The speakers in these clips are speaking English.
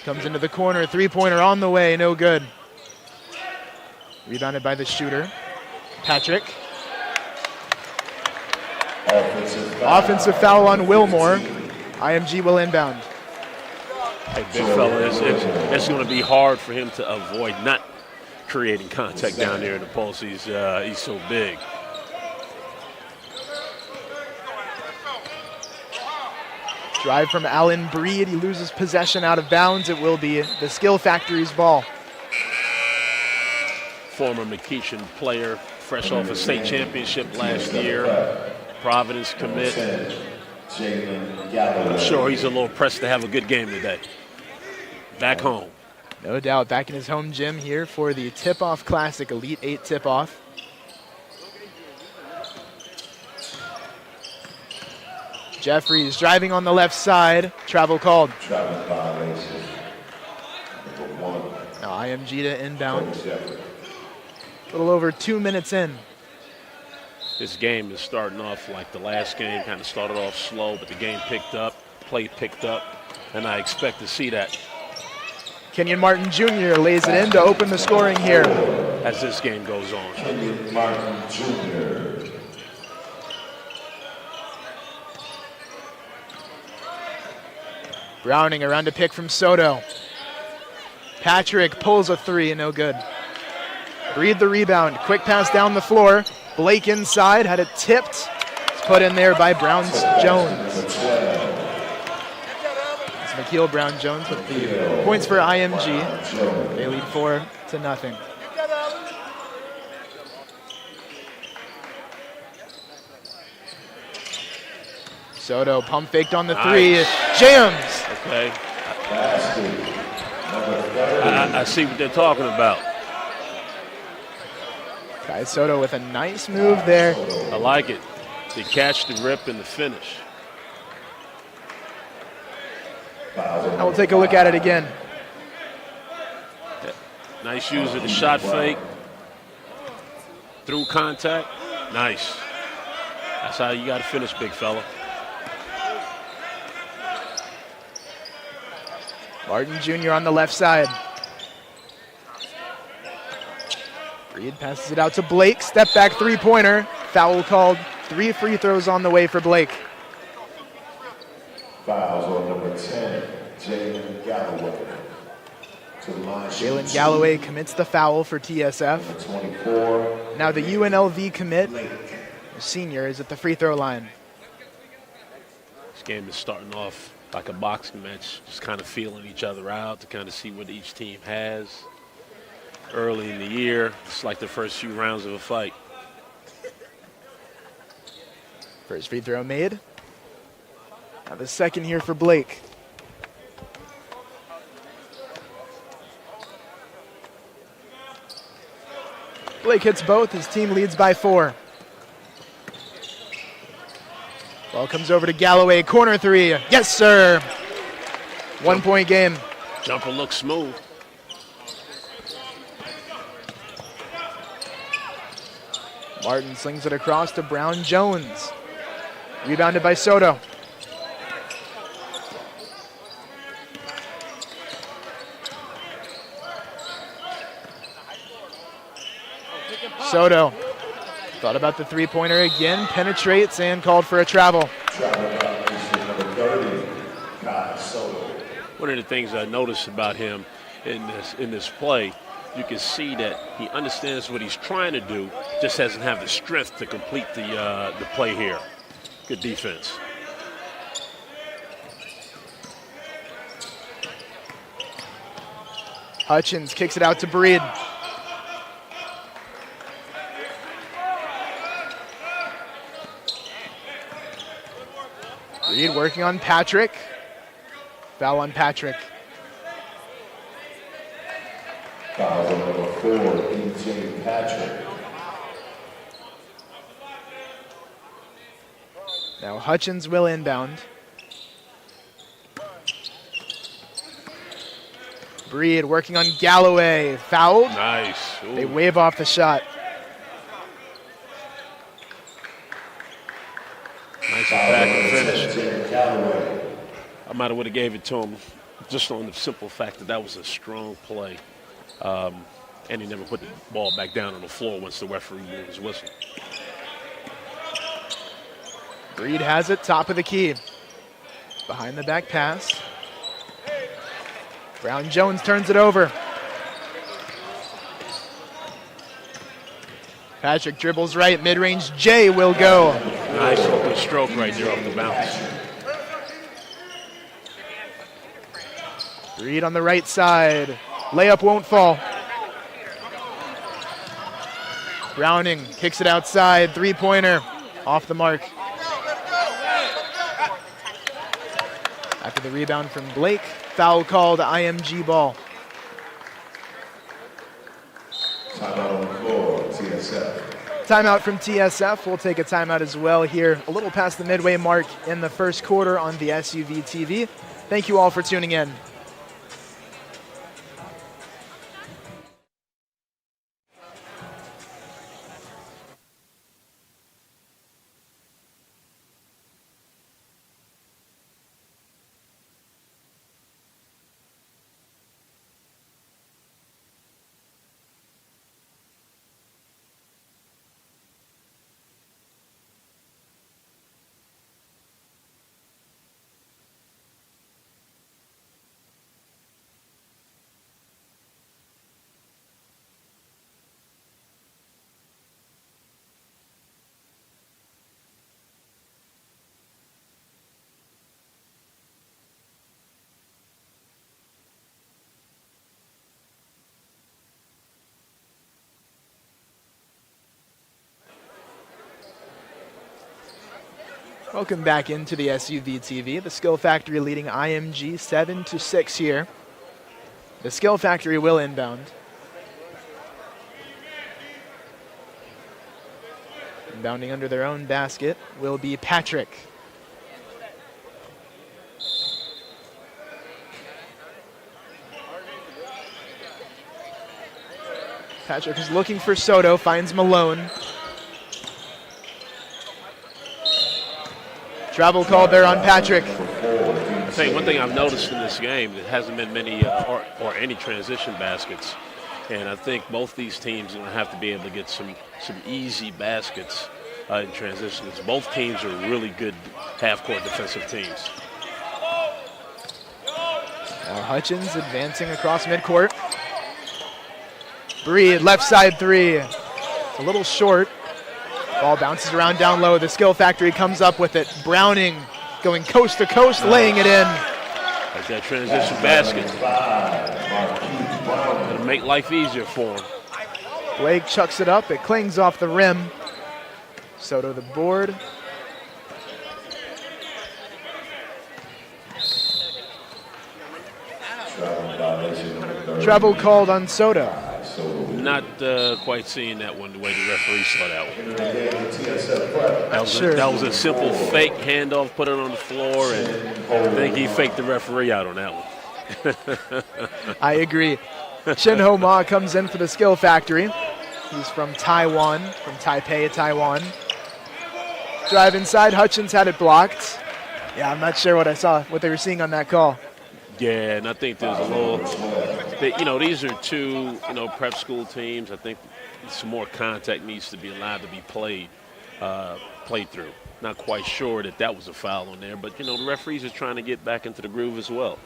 Comes into the corner, three-pointer on the way, no good. Rebounded by the shooter, Patrick. Offensive foul on Wilmore. IMG will inbound. Hey, big fella, it's going to be hard for him to avoid not creating contact down there in the post. He's so big. Drive from Allen Breed. He loses possession out of bounds. It will be the Skill Factory's ball. Former McKeeshan player, fresh off a state championship last year. Providence commit. I'm sure he's a little pressed to have a good game today. Back home. No doubt, back in his home gym here for the Tip-Off Classic, Elite 8 Tip-Off. Jeffries driving on the left side. Travel called. Now IMG to inbound. A little over 2 minutes in. This game is starting off like the last game, kind of started off slow, but the game picked up, play picked up, and I expect to see that. Kenyon Martin Jr. lays it in to open the scoring here. As this game goes on. Kenyon Martin Jr. Browning around to pick from Soto. Patrick pulls a three, no good. Breed the rebound, quick pass down the floor. Blake inside, had it tipped. It's put in there by Brown-Jones. It's McKeel Brown-Jones with the points for IMG. They lead 4-0. Soto pump faked on the three. Jams. Okay. I see what they're talking about. Kai Soto with a nice move there. I like it. The catch, the rip, and the finish. I will take a look at it again. Nice use of the shot fake. Through contact. Nice. That's how you got to finish, big fella. Martin Jr. on the left side. Breed passes it out to Blake. Step back three-pointer. Foul called. 3 free throws on the way for Blake. Fouls on number 10, Jalen Galloway. Jalen Galloway commits the foul for TSF. 24. Now the UNLV commit, the senior, is at the free throw line. This game is starting off like a boxing match, just kind of feeling each other out to kind of see what each team has. Early in the year, it's like the first few rounds of a fight. First free throw made. Now the second here for Blake. Blake hits both. His team leads by 4. Ball comes over to Galloway. Corner three. Yes, sir. 1 point game. Jumper looks smooth. Martin slings it across to Brown-Jones. Rebounded by Soto. Soto thought about the three-pointer again, penetrates and called for a travel. One of the things I noticed about him in this play, you can see that he understands what he's trying to do, just doesn't have the strength to complete the play here. Good defense. Hutchins kicks it out to Breed. Breed working on Patrick. Foul on Patrick. Foul on number 4, DJ Patrick. Now Hutchins will inbound. Breed working on Galloway. Fouled. Nice. Ooh. They wave off the shot. Nice attack and finish. I might have would have gave it to him just on the simple fact that that was a strong play. And he never put the ball back down on the floor once the referee blew his whistle. Breed has it, top of the key. Behind the back pass. Brown-Jones turns it over. Patrick dribbles right, mid-range J will go. Nice open stroke right there off the bounce. Breed on the right side. Layup won't fall. Browning kicks it outside, three-pointer off the mark. After the rebound from Blake, foul called, IMG ball. Timeout on the floor, TSF. Timeout from TSF. We'll take a timeout as well here, a little past the midway mark in the first quarter on the SUV TV. Thank you all for tuning in. Welcome back into the SUV TV. The Skill Factory leading IMG 7-6 here. The Skill Factory will inbound. Inbounding under their own basket will be Patrick. Patrick is looking for Soto, finds Malone. Travel called there on Patrick. I think one thing I've noticed in this game, there hasn't been many or any transition baskets. And I think both these teams are going to have to be able to get some easy baskets in transition. Because both teams are really good half-court defensive teams. Now Hutchins advancing across midcourt. Breed, left side three. It's a little short. Ball bounces around down low. The Skill Factory comes up with it. Browning going coast to coast, laying it in. That's that transition basket. It'll make life easier for him. Blake chucks it up. It clings off the rim. Soto the board. Travel called on Soto. Not quite seeing that one the way the referee saw that one. That was a simple fake handoff, put it on the floor, and I think he faked the referee out on that one. I agree. Shin Ho Ma comes in for the Skill Factory. He's from Taiwan, from Taipei, Taiwan. Drive inside, Hutchins had it blocked. Yeah, I'm not sure what they were seeing on that call. Yeah, and I think there's a little, these are two, prep school teams. I think some more contact needs to be allowed to be played through. Not quite sure that was a foul on there, but, the referees are trying to get back into the groove as well.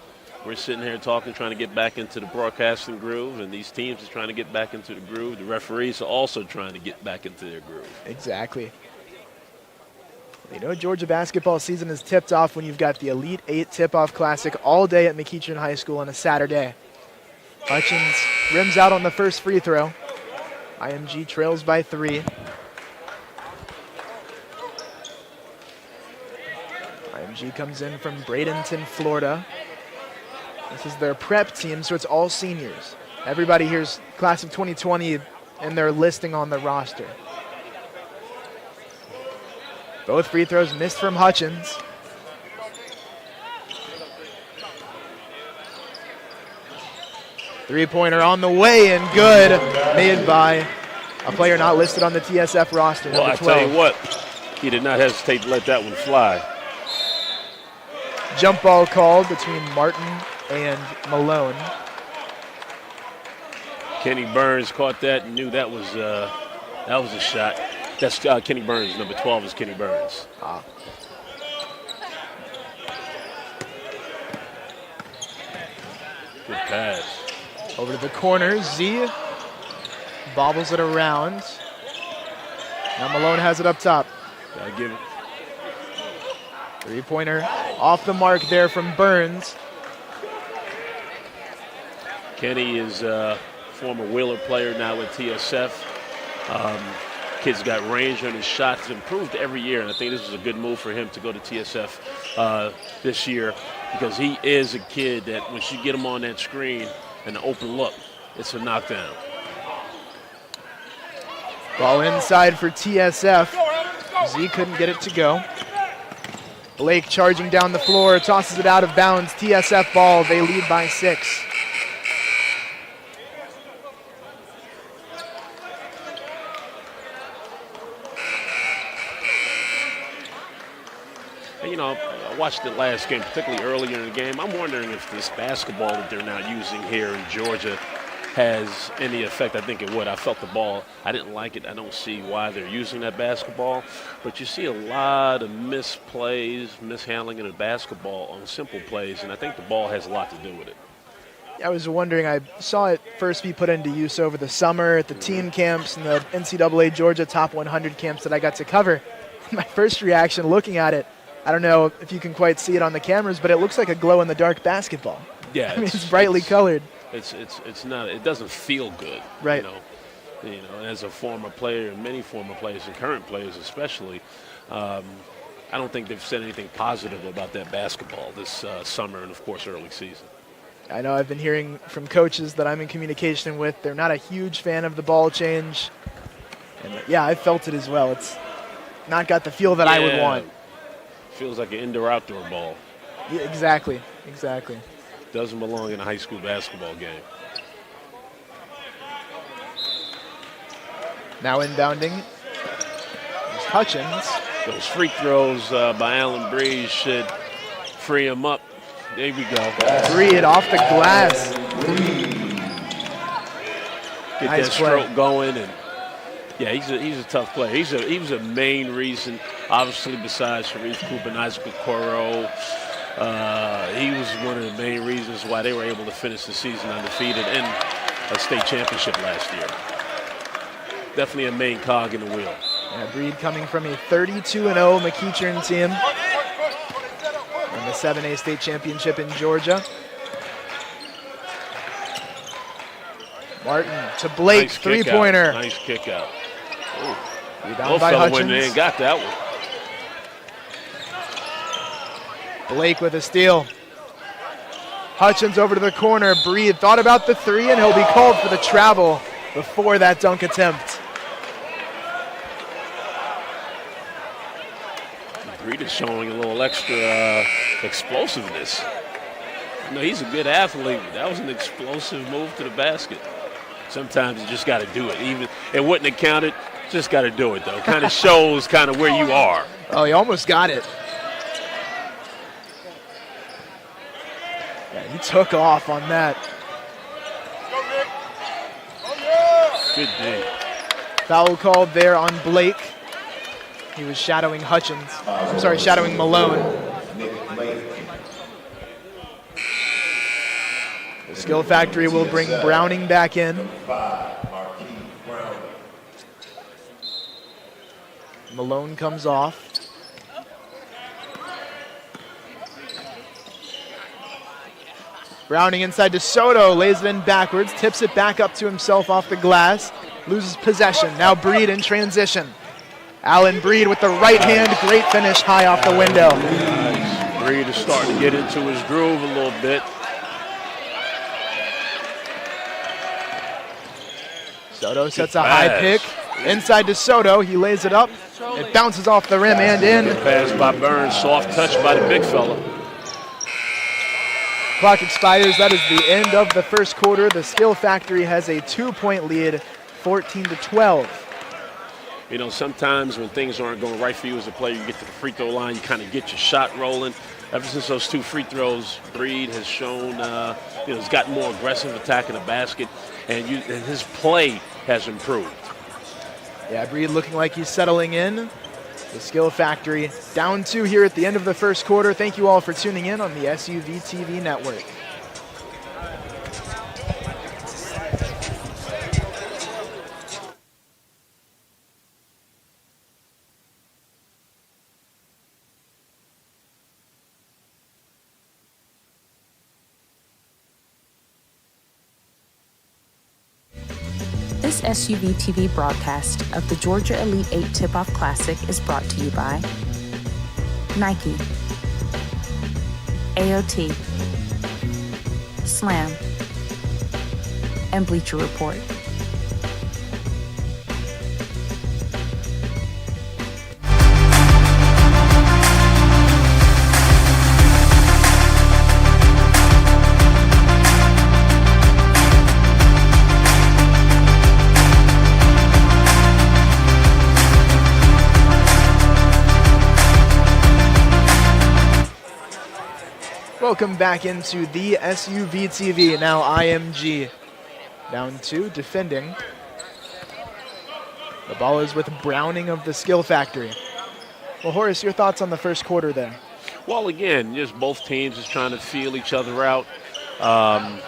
We're sitting here talking, trying to get back into the broadcasting groove, and these teams are trying to get back into the groove. The referees are also trying to get back into their groove. Exactly. Georgia basketball season is tipped off when you've got the Elite 8 Tip-Off Classic all day at McEachern High School on a Saturday. Hutchins rims out on the first free throw. IMG trails by 3. IMG comes in from Bradenton, Florida. This is their prep team, so it's all seniors. Everybody here's class of 2020 in their listing on the roster. Both free throws missed from Hutchins. Three-pointer on the way and good. Made by a player not listed on the TSF roster, well, number 12. I tell you what, he did not hesitate to let that one fly. Jump ball called between Martin and Malone. Kenny Burns caught that and knew that was a shot. That's Kenny Burns. Number 12 is Kenny Burns. Good pass. Over to the corner, Z bobbles it around. Now Malone has it up top. Gotta give it. Three-pointer off the mark there from Burns. Kenny is a former Wheeler player now with TSF. Kid's got range on his shots, improved every year, and I think this was a good move for him to go to TSF this year, because he is a kid that once you get him on that screen and the open look, it's a knockdown. Ball inside for TSF. Z couldn't get it to go. Blake charging down the floor, tosses it out of bounds. TSF ball, they lead by 6. You know, I watched the last game, particularly earlier in the game. I'm wondering if this basketball that they're now using here in Georgia has any effect. I think it would. I felt the ball. I didn't like it. I don't see why they're using that basketball. But you see a lot of misplays, mishandling of the basketball on simple plays, and I think the ball has a lot to do with it. I was wondering, I saw it first be put into use over the summer at the team camps and the NCAA Georgia Top 100 camps that I got to cover. My first reaction looking at it, I don't know if you can quite see it on the cameras, but it looks like a glow-in-the-dark basketball. Yeah, I mean, it's brightly colored. It's not. It doesn't feel good. Right. You know, as a former player, and many former players and current players especially, I don't think they've said anything positive about that basketball this summer and of course early season. I know I've been hearing from coaches that I'm in communication with. They're not a huge fan of the ball change. And yeah, I felt it as well. It's not got the feel that I would want. Feels like an indoor-outdoor ball. Yeah, exactly. Doesn't belong in a high school basketball game. Now inbounding is Hutchins. Those free throws by Allen Breeze should free him up. There we go. Breed off the glass. Get Nice that play. stroke going, and yeah, he's a tough player. He was a main reason, obviously, besides Sharif Cooper and Isaac Okoro. He was one of the main reasons why they were able to finish the season undefeated in a state championship last year. Definitely a main cog in the wheel. Yeah, Breed coming from a 32-0 McEachern team in the 7A state championship in Georgia. Martin to Blake, Nice three-pointer. Nice kick out. Rebound by Hutchins. Went in and got that one. Blake with a steal. Hutchins over to the corner. Breed thought about the three, and he'll be called for the travel before that dunk attempt. Breed is showing a little extra explosiveness. You know, he's a good athlete. That was an explosive move to the basket. Sometimes you just got to do it. Even it wouldn't have counted. Just got to do it, though. Kind of shows kind of where you are. Oh, he almost got it. Yeah, he took off on that. Good day. Foul called there on Blake. He was shadowing Hutchins. I'm sorry, shadowing Malone. The Skill Factory will bring Browning back in. Malone comes off. Browning inside to Soto, lays it in backwards, tips it back up to himself off the glass, loses possession. Now Breed in transition. Allen Breed with the right hand, great finish high off the window. Nice. Breed is starting to get into his groove a little bit. Soto sets a high pick. Inside to Soto, he lays it up. It bounces off the rim and in. Good pass by Burns, soft touch by the big fella. Clock expires. That is the end of the first quarter. The Skill Factory has a 2-point lead, 14-12. You know, sometimes when things aren't going right for you as a player, you get to the free throw line, you kind of get your shot rolling. ever since those 2 free throws, Breed has shown, he's gotten more aggressive attacking the basket, and his play has improved. Yeah, Breed looking like he's settling in. The Skill Factory down 2 here at the end of the first quarter. Thank you all for tuning in on the SUV TV network. This SUV TV broadcast of the Georgia Elite 8 Tip-Off Classic is brought to you by Nike, AOT, Slam, and Bleacher Report. Welcome back into the SUV TV. Now IMG down 2, defending. The ball is with Browning of the Skill Factory. Well, Horace, your thoughts on the first quarter there? Well, again, just both teams just trying to feel each other out. I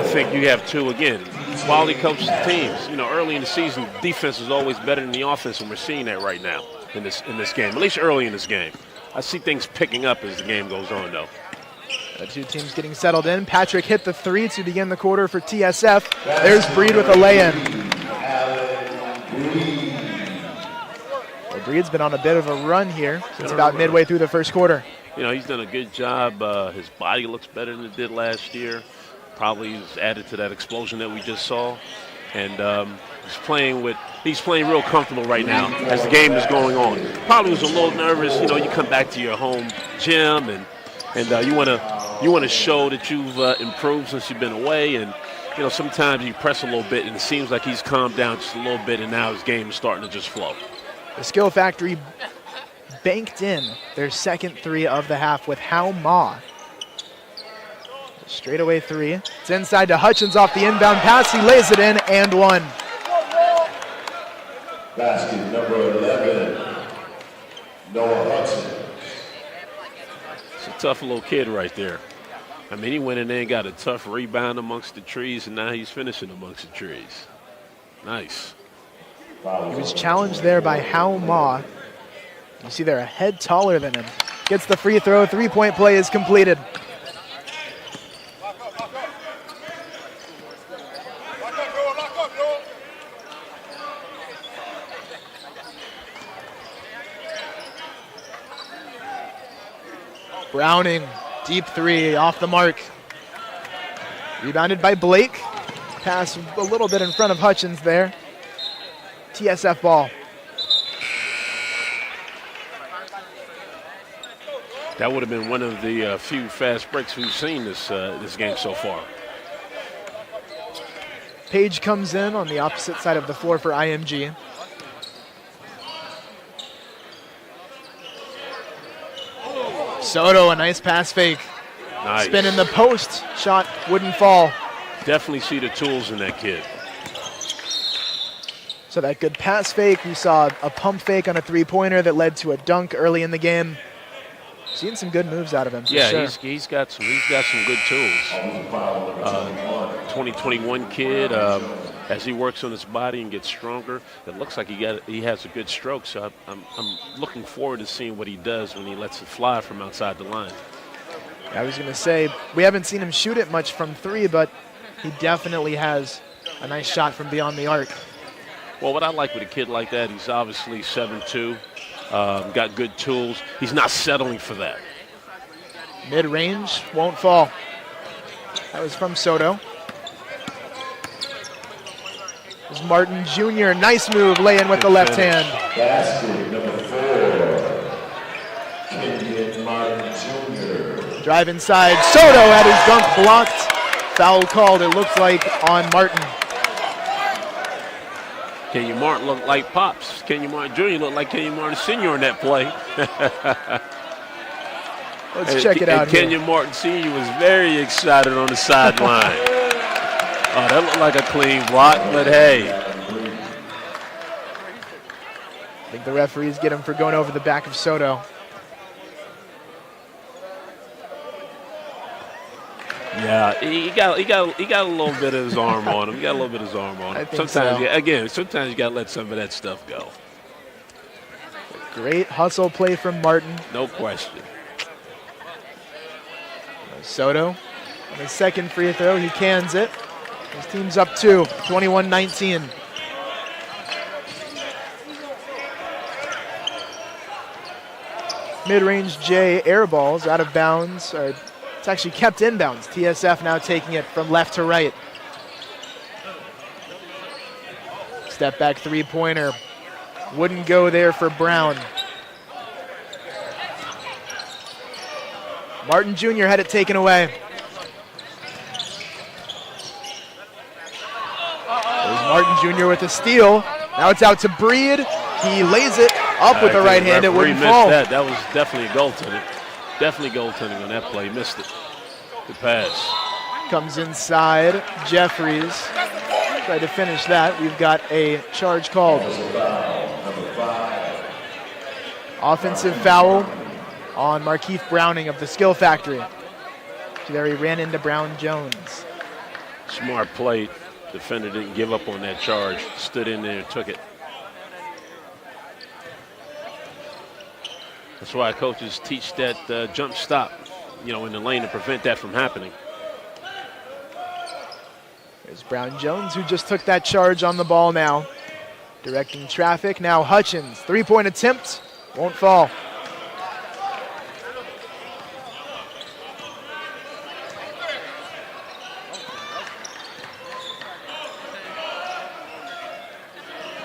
think you have two, again, quality coaches teams. Early in the season, defense is always better than the offense, and we're seeing that right now in this game, at least early in this game. I see things picking up as the game goes on, though. The two teams getting settled in. Patrick hit the 3 to begin the quarter for TSF. There's Breed with a lay-in. Well, Breed's been on a bit of a run here since about midway through the first quarter. He's done a good job. His body looks better than it did last year. Probably has added to that explosion that we just saw. And he's playing real comfortable right now as the game is going on. Probably was a little nervous. You come back to your home gym and you want to show that you've improved since you've been away. And sometimes you press a little bit, and it seems like he's calmed down just a little bit, and now his game is starting to just flow. The Skill Factory banked in their second 3 of the half with Hao Ma. Straightaway 3. It's inside to Hutchins off the inbound pass. He lays it in and 1. Basket number 11, Noah Hudson. It's a tough little kid right there. I mean, he went in there and got a tough rebound amongst the trees, and now he's finishing amongst the trees. Nice. He was challenged there by Hao Ma. You see they're a head taller than him. Gets the free throw. 3-point play is completed. Browning, deep 3, off the mark. Rebounded by Blake. Pass a little bit in front of Hutchins there. TSF ball. That would have been one of the few fast breaks we've seen this game so far. Page comes in on the opposite side of the floor for IMG. Soto, a nice pass fake. Nice. Spin in the post. Shot wouldn't fall. Definitely see the tools in that kid. So that good pass fake. We saw a pump fake on a 3-pointer that led to a dunk early in the game. Seeing some good moves out of him. Yeah, sure. he's got some good tools. 2021 kid. As he works on his body and gets stronger, it looks like he has a good stroke. So I'm looking forward to seeing what he does when he lets it fly from outside the line. I was going to say, we haven't seen him shoot it much from 3, but he definitely has a nice shot from beyond the arc. Well, what I like with a kid like that, he's obviously 7'2", got good tools. He's not settling for that. Mid-range, won't fall. That was from Soto. There's Martin Jr., nice move, lay in with the left hand. Basket number 4, Kenyon Martin Jr. Drive inside, Soto had his dunk blocked. Foul called, it looked like, on Martin. Kenyon Martin looked like Pops. Kenyon Martin Jr. looked like Kenyon Martin Sr. in that play. Let's check it out here. Kenyon Martin Sr. was very excited on the sideline. Oh, that looked like a clean block, but hey. I think the referees get him for going over the back of Soto. Yeah, he got a little bit of his arm on him. I think Sometimes you got to let some of that stuff go. Great hustle play from Martin. No question. Soto on his second free throw, he cans it. His team's up 2, 21-19. Mid-range J air balls out of bounds. It's actually kept in bounds. TSF now taking it from left to right. Step back three-pointer. Wouldn't go there for Brown. Martin Jr. had it taken away. There's Martin Jr. with a steal. Now it's out to Breed. He lays it up with the right hand. It wouldn't fall. That was definitely goaltending. Definitely goaltending on that play. Missed it. Good pass. Comes inside. Jeffries tried to finish that. We've got a charge called. Offensive foul on Markeith Browning of the Skill Factory. There he ran into Brown Jones. Smart play. Defender didn't give up on that charge. Stood in there and took it. That's why coaches teach that jump stop, in the lane to prevent that from happening. There's Brown Jones, who just took that charge on the ball now. Directing traffic. Now Hutchins. Three-point attempt. Won't fall.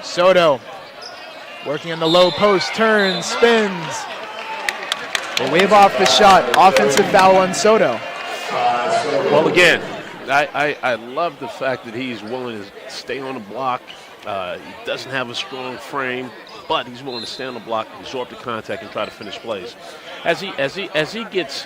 Soto working on the low post, turns, spins. We'll wave off the shot. Offensive foul on Soto. Well, again, I love the fact that he's willing to stay on the block. He doesn't have a strong frame, but he's willing to stay on the block, absorb the contact, and try to finish plays. As he gets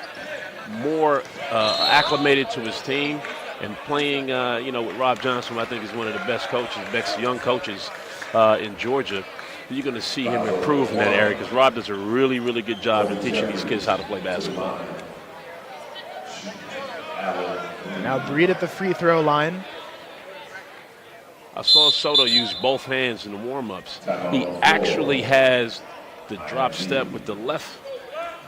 more acclimated to his team and playing, with Rob Johnson, who I think is one of the best coaches, best young coaches in Georgia, you're going to see him improve in that area because Rob does a really, really good job in teaching these kids how to play basketball. Now Breed at the free throw line. I saw Soto use both hands in the warm-ups. He actually has the drop step with the left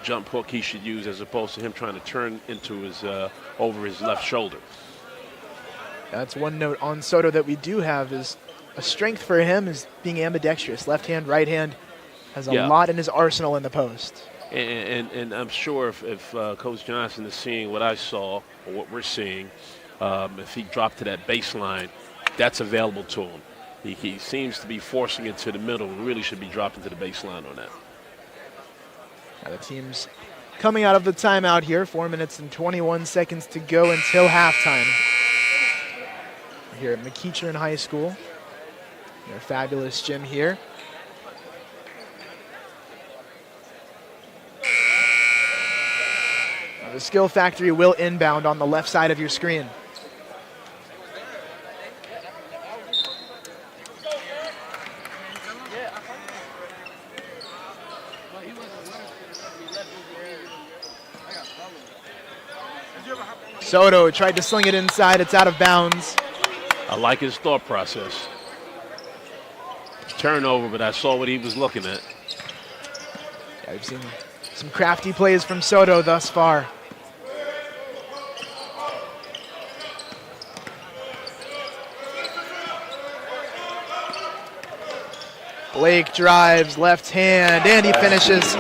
jump hook he should use as opposed to him trying to turn into his over his left shoulder. That's one note on Soto that we do have is a strength for him is being ambidextrous. Left hand, right hand. Has a lot in his arsenal in the post. And I'm sure if Coach Johnson is seeing what I saw or what we're seeing, if he dropped to that baseline, that's available to him. He seems to be forcing it to the middle and really should be dropping to the baseline on that. Now the team's coming out of the timeout here. 4 minutes and 21 seconds to go until halftime. We're here at McEachern High School. Their fabulous gym here. Now the Skill Factory will inbound on the left side of your screen. Soto tried to sling it inside. It's out of bounds. I like his thought process. Turnover, but I saw what he was looking at. Yeah, we've seen some crafty plays from Soto thus far. Blake drives, left hand, and he finishes.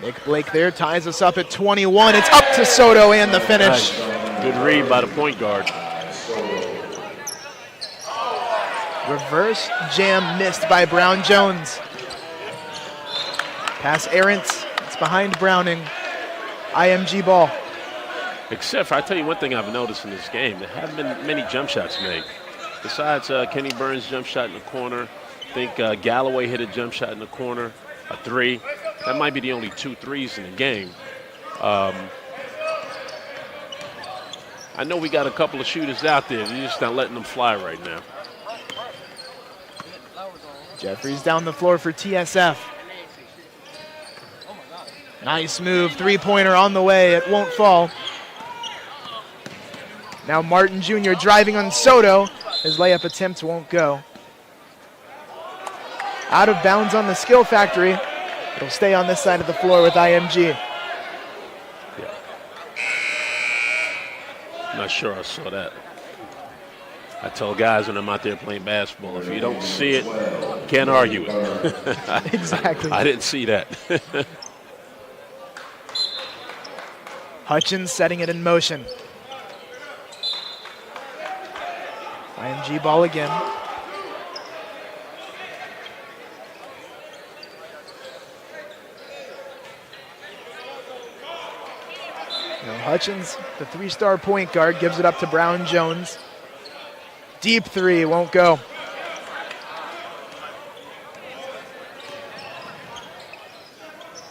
Nick Blake there ties us up at 21. It's up to Soto and the finish. Good read by the point guard. Reverse jam missed by Brown Jones. Pass errant. It's behind Browning. IMG ball. Except for, I tell you one thing I've noticed in this game, there haven't been many jump shots made. Besides Kenny Burns' jump shot in the corner, think Galloway hit a jump shot in the corner, a three. That might be the only 2 threes in the game. I know we got a couple of shooters out there. You're just not letting them fly right now. Jeffries down the floor for TSF. Nice move, three-pointer on the way. It won't fall. Now Martin Jr. driving on Soto. His layup attempt won't go. Out of bounds on the Skill Factory. It'll stay on this side of the floor with IMG. I'm not sure I saw that. I tell guys when I'm out there playing basketball, if you don't see it, you can't argue it. Exactly. I didn't see that. Hutchins setting it in motion. IMG ball again. Now Hutchins, the 3-star point guard, gives it up to Brown Jones. Deep three, won't go.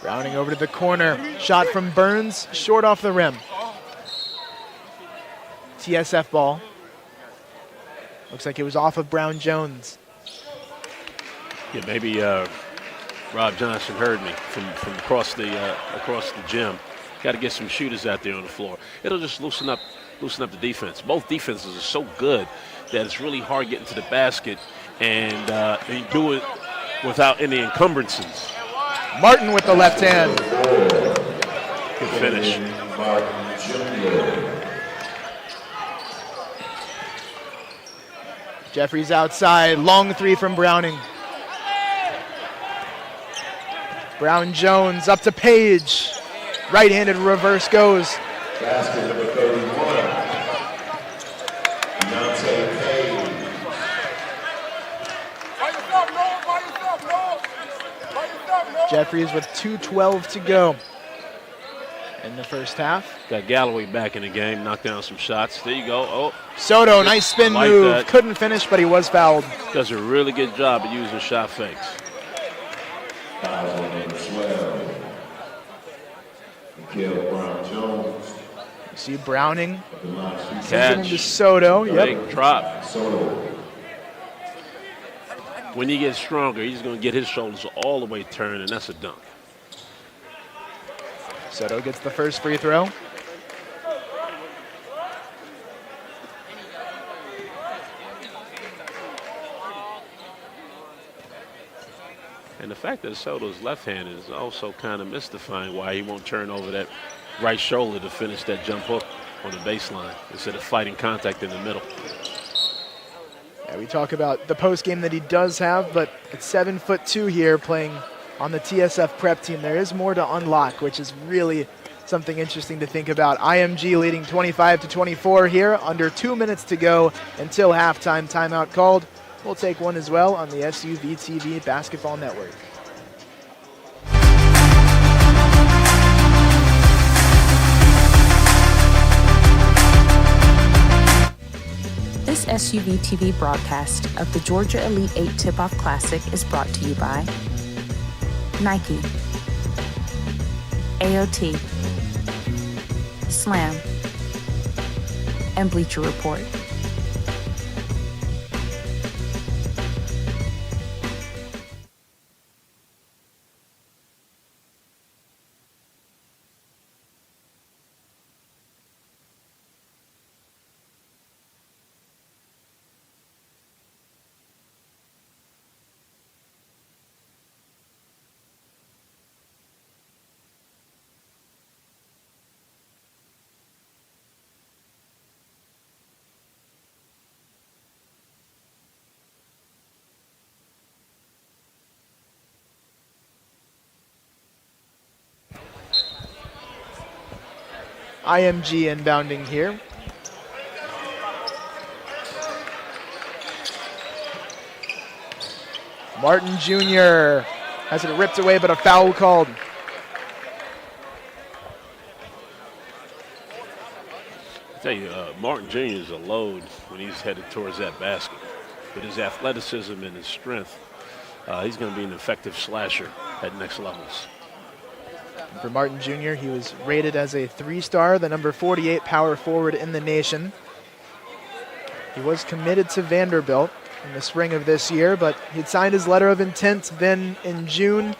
Browning over to the corner. Shot from Burns, short off the rim. TSF ball. Looks like it was off of Brown Jones. Yeah, maybe Rob Johnson heard me from across the gym. Got to get some shooters out there on the floor. It'll just loosen up the defense. Both defenses are so good that it's really hard getting to the basket and do it without any encumbrances. Martin with the left hand. Good finish. Jeffries outside, long three from Browning. Brown Jones up to Page. Right-handed reverse goes. Basket number 31. Deontay Page. Jeffries with 2:12 to go in the first half. Got Galloway back in the game, knocked down some shots. There you go. Oh, Soto, nice spin like move. that. Couldn't finish, but he was fouled. Does a really good job at using shot fakes. Foul number 12. Miguel Brown Jones. You see Browning Catch. sends it into Soto. Yep. Big drop. Soto. When he gets stronger, he's going to get his shoulders all the way turned, and that's a dunk. Soto gets the first free throw. And the fact that Soto's left hand is also kind of mystifying why he won't turn over that right shoulder to finish that jump hook on the baseline instead of fighting contact in the middle. Yeah, we talk about the post game that he does have, but at 7'2" here playing on the TSF prep team, there is more to unlock, which is really something interesting to think about. IMG leading 25-24 here, under 2 minutes to go until halftime. Timeout called. We'll take one as well on the SUV TV Basketball Network. This SUV TV broadcast of the Georgia Elite 8 Tip-Off Classic is brought to you by Nike, AOT, Slam, and Bleacher Report. IMG inbounding here. Martin Jr. has it ripped away, but a foul called. I tell you, Martin Jr. is a load when he's headed towards that basket. With his athleticism and his strength, he's going to be an effective slasher at next levels. For Martin Jr., he was rated as a 3-star, the number 48 power forward in the nation. He was committed to Vanderbilt in the spring of this year, but he'd signed his letter of intent then in June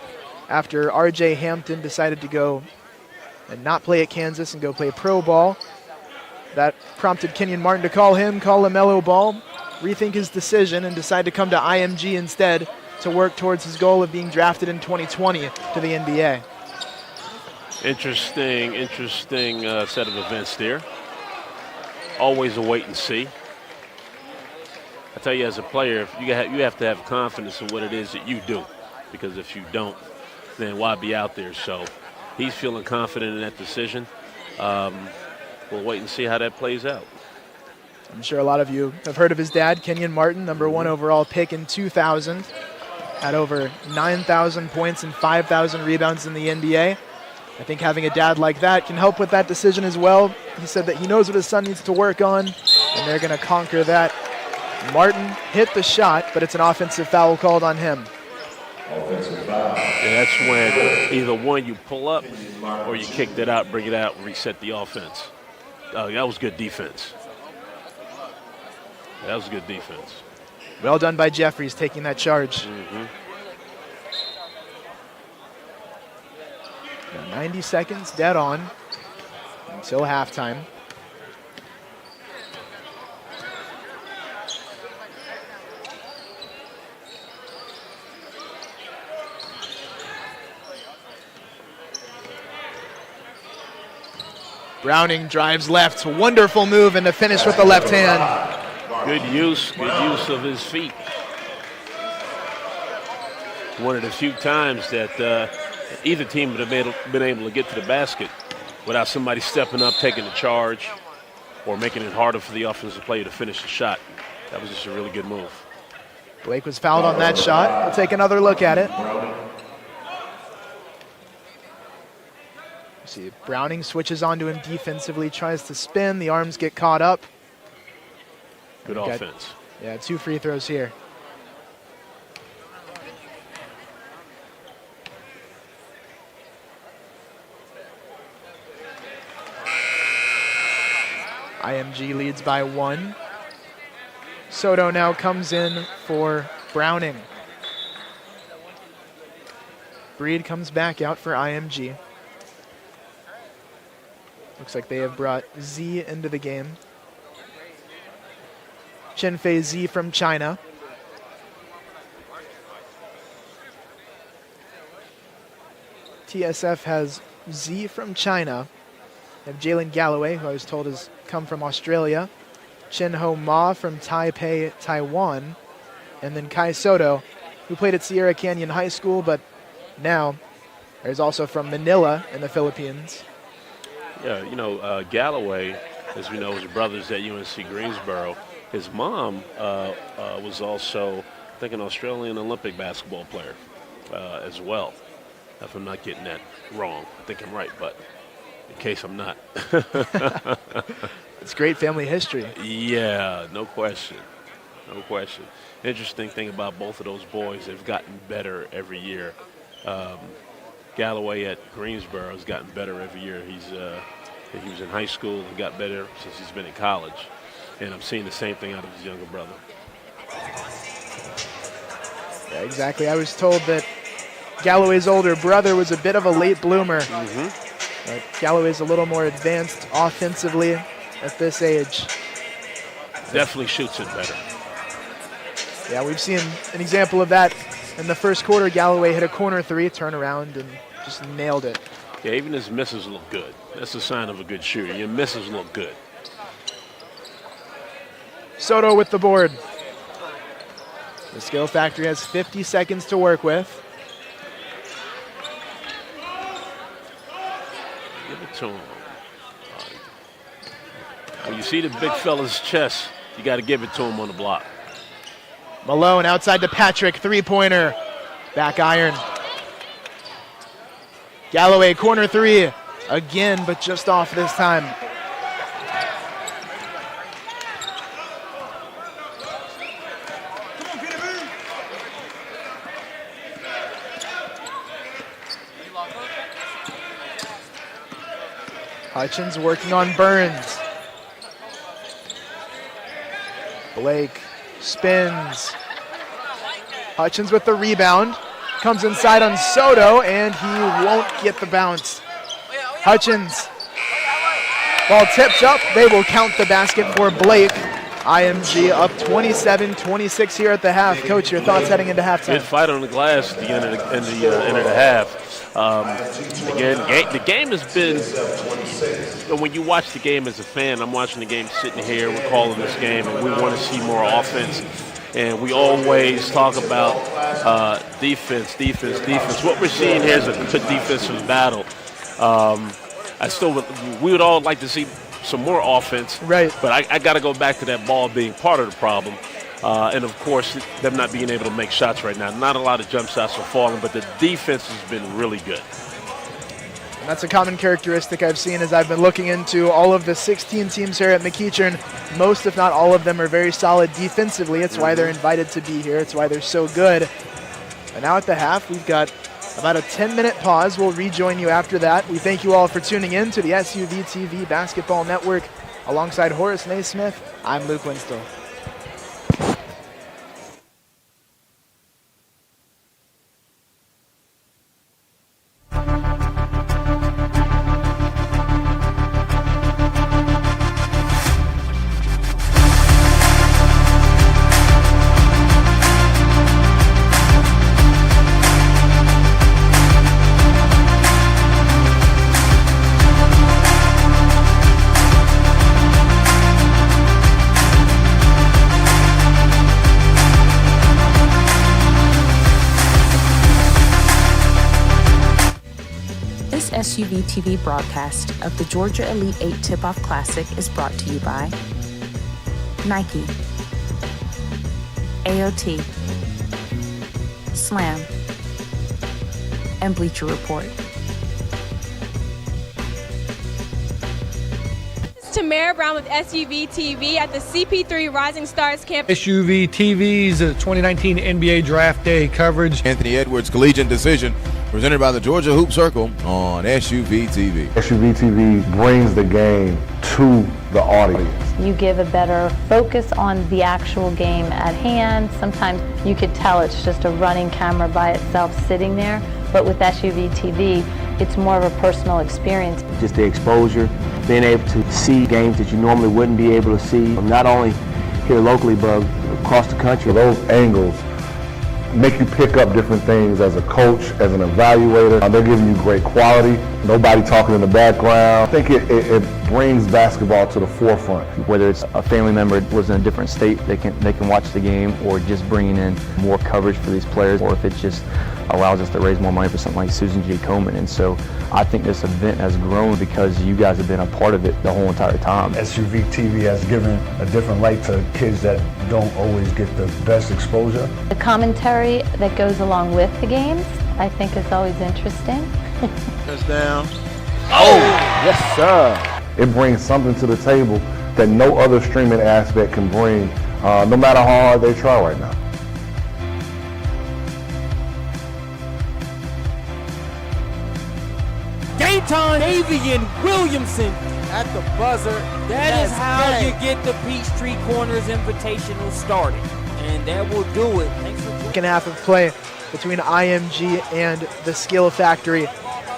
after R.J. Hampton decided to go and not play at Kansas and go play pro ball. That prompted Kenyon Martin to call LaMelo Ball, rethink his decision, and decide to come to IMG instead to work towards his goal of being drafted in 2020 to the NBA. Interesting set of events there. Always a wait and see. I tell you, as a player, you have to have confidence in what it is that you do, because if you don't, then why be out there? So he's feeling confident in that decision. We'll wait and see how that plays out. I'm sure a lot of you have heard of his dad, Kenyon Martin, number 1 overall pick in 2000. Had over 9,000 points and 5,000 rebounds in the NBA. I think having a dad like that can help with that decision as well. He said that he knows what his son needs to work on, and they're going to conquer that. Martin hit the shot, but it's an offensive foul called on him. Offensive foul. Yeah, that's when either one, you pull up or you kicked it out, bring it out, and reset the offense. That was good defense. That was good defense. Well done by Jeffries taking that charge. 90 seconds dead on until halftime. Browning drives left. Wonderful move and to finish with the left hand. Good use of his feet. One of the few times that either team would have been able to get to the basket without somebody stepping up, taking the charge, or making it harder for the offensive player to finish the shot. That was just a really good move. Blake was fouled on that shot. We'll take another look at it. See, Browning switches onto him defensively, tries to spin. The arms get caught up. Good offense. Yeah, 2 free throws here. IMG leads by 1. Soto now comes in for Browning. Breed comes back out for IMG. Looks like they have brought Z into the game. Chenfei Z from China. TSF has Z from China. They have Jalen Galloway, who I was told has come from Australia. Chen Ho Ma from Taipei, Taiwan. And then Kai Soto, who played at Sierra Canyon High School, but now is also from Manila in the Philippines. Yeah, you know, Galloway, as we know, his brother's at UNC Greensboro. His mom was also, I think, an Australian Olympic basketball player as well. If I'm not getting that wrong. I think I'm right, but in case I'm not. It's great family history. Yeah, no question. No question. Interesting thing about both of those boys, they've gotten better every year. Galloway at Greensboro has gotten better every year. He was in high school and got better since he's been in college. And I'm seeing the same thing out of his younger brother. Yeah, exactly. I was told that Galloway's older brother was a bit of a late bloomer. But Galloway's a little more advanced offensively at this age. Definitely shoots it better. Yeah, we've seen an example of that in the first quarter. Galloway hit a corner 3, turn around, and just nailed it. Yeah, even his misses look good. That's a sign of a good shooter. Your misses look good. Soto with the board. The Skill Factory has 50 seconds to work with. Give it to him. When you see the big fella's chest, you got to give it to him on the block. Malone outside to Patrick, 3-pointer. Back iron. Galloway, corner 3. Again, but just off this time. Hutchins working on Burns. Blake spins. Hutchins with the rebound. Comes inside on Soto, and he won't get the bounce. Hutchins. Ball tipped up. They will count the basket for Blake. IMG up 27-26 here at the half. Coach, your thoughts heading into halftime? Good fight on the glass at the end of the half. Again, the game has been, when you watch the game as a fan, I'm watching the game sitting here, we're calling this game, and we want to see more offense. And we always talk about defense. What we're seeing here is a good defensive battle. We would all like to see some more offense, right? But I got to go back to that ball being part of the problem. And, of course, them not being able to make shots right now. Not a lot of jump shots are falling, but the defense has been really good. And that's a common characteristic I've seen as I've been looking into all of the 16 teams here at McEachern. Most, if not all of them, are very solid defensively. It's why they're invited to be here. It's why they're so good. And now at the half, we've got about a 10-minute pause. We'll rejoin you after that. We thank you all for tuning in to the SUV TV Basketball Network. Alongside Horace Naismith, I'm Luke Winstill. SUV TV broadcast of the Georgia Elite 8 Tip-Off Classic is brought to you by Nike, AOT, Slam, and Bleacher Report. Tamara Brown with SUV TV at the CP3 Rising Stars campus. SUV TV's 2019 NBA Draft Day coverage. Anthony Edwards Collegiate Decision, presented by the Georgia Hoop Circle on SUV TV. SUV TV brings the game to the audience. You give a better focus on the actual game at hand. Sometimes you could tell it's just a running camera by itself sitting there, but with SUV TV, it's more of a personal experience. Just the exposure, being able to see games that you normally wouldn't be able to see, not only here locally, but across the country. Those angles make you pick up different things as a coach, as an evaluator. They're giving you great quality, nobody talking in the background. I think it brings basketball to the forefront. Whether it's a family member that lives in a different state, they can watch the game, or just bringing in more coverage for these players, or if it just allows us to raise more money for something like Susan G. Komen. And so I think this event has grown because you guys have been a part of it the whole entire time. SUV TV has given a different light to kids that don't always get the best exposure. The commentary that goes along with the games, I think is always interesting. Touchdown. Oh, yes, sir. It brings something to the table that no other streaming aspect can bring, no matter how hard they try right now. Dayton Avian Williamson at the buzzer. That is how you get the Peachtree Corners Invitational started. And that will do it. Thanks for joining. Second half of play between IMG and the Skill Factory.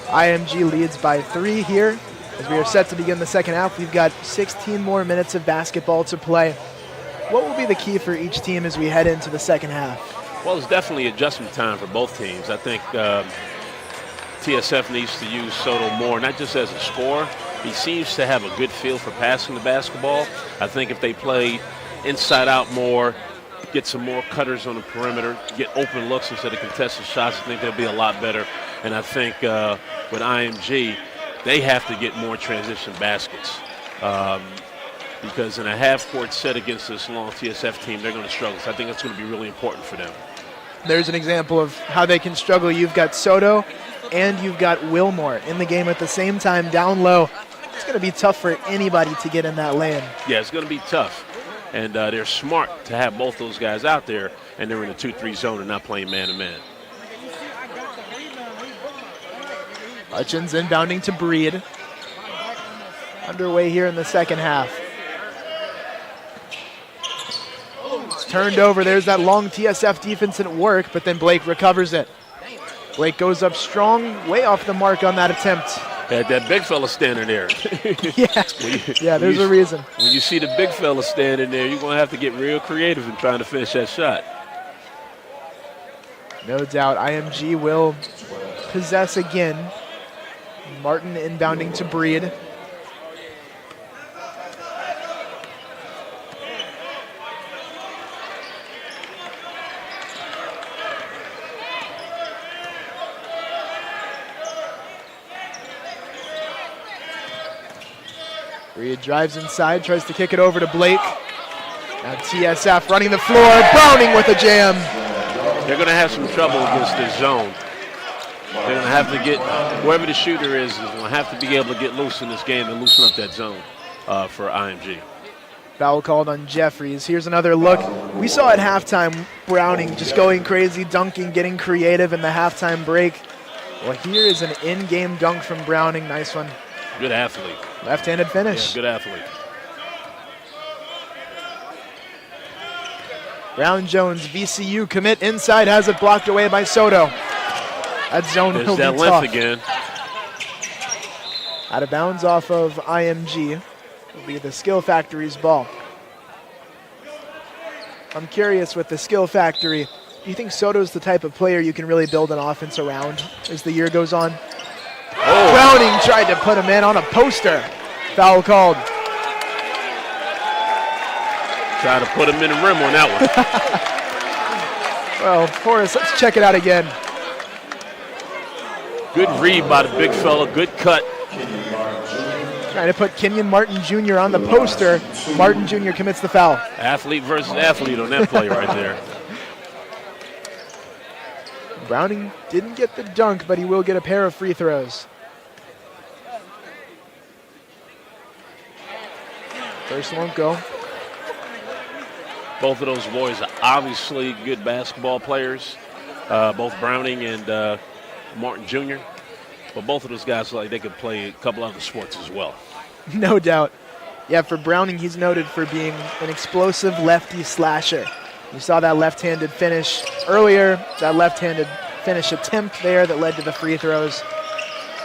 IMG leads by 3 here. As we are set to begin the second half, we've got 16 more minutes of basketball to play. What will be the key for each team as we head into the second half? Well, it's definitely adjustment time for both teams. I think TSF needs to use Soto more, not just as a scorer. He seems to have a good feel for passing the basketball. I think if they play inside out more, get some more cutters on the perimeter, get open looks instead of contested shots, I think they'll be a lot better. And I think with IMG, they have to get more transition baskets. Because in a half-court set against this long TSF team, they're going to struggle. So I think that's going to be really important for them. There's an example of how they can struggle. You've got Soto and you've got Wilmore in the game at the same time down low. It's going to be tough for anybody to get in that lane. Yeah, it's going to be tough. And they're smart to have both those guys out there, and they're in a 2-3 zone and not playing man-to-man. Hutchins inbounding to Breed. underway here in the second half. It's turned over. There's that long TSF defense at work, but then Blake recovers it. Blake goes up strong, way off the mark on that attempt. Had that big fella standing there. There's a reason. When you see the big fella standing there, you're going to have to get real creative in trying to finish that shot. No doubt, IMG will possess again. Martin inbounding to Breed. Breed drives inside, tries to kick it over to Blake. Now TSF running the floor, Browning with a jam. They're going to have some trouble against this zone. They're going to have to get, whoever the shooter is going to have to be able to get loose in this game and loosen up that zone for IMG. Foul called on Jeffries. Here's another look. We saw at halftime Browning just going crazy, dunking, getting creative in the halftime break. Well, here is an in-game dunk from Browning. Nice one. Good athlete. Left-handed finish. Yeah, good athlete. Brown Jones, VCU commit inside, has it blocked away by Soto. That zone There's will be that tough. length again. Out of bounds off of IMG will be the Skill Factory's ball. I'm curious with the Skill Factory, do you think Soto's the type of player you can really build an offense around as the year goes on? Oh. Browning tried to put him in on a poster. Foul called. Try to put him in the rim on that one. Well, Horace, let's check it out again. Good read by the big fella, good cut. Trying to put Kenyon Martin Jr. on the poster. Martin Jr. commits the foul. Athlete versus athlete on that play right there. Browning didn't get the dunk, but he will get a pair of free throws. First won't go. Both of those boys are obviously good basketball players, both Browning and Martin Jr. But both of those guys, like, they could play a couple other sports as well. No doubt. Yeah, for Browning, he's noted for being an explosive lefty slasher. You saw that left-handed finish earlier, that left-handed finish attempt there that led to the free throws.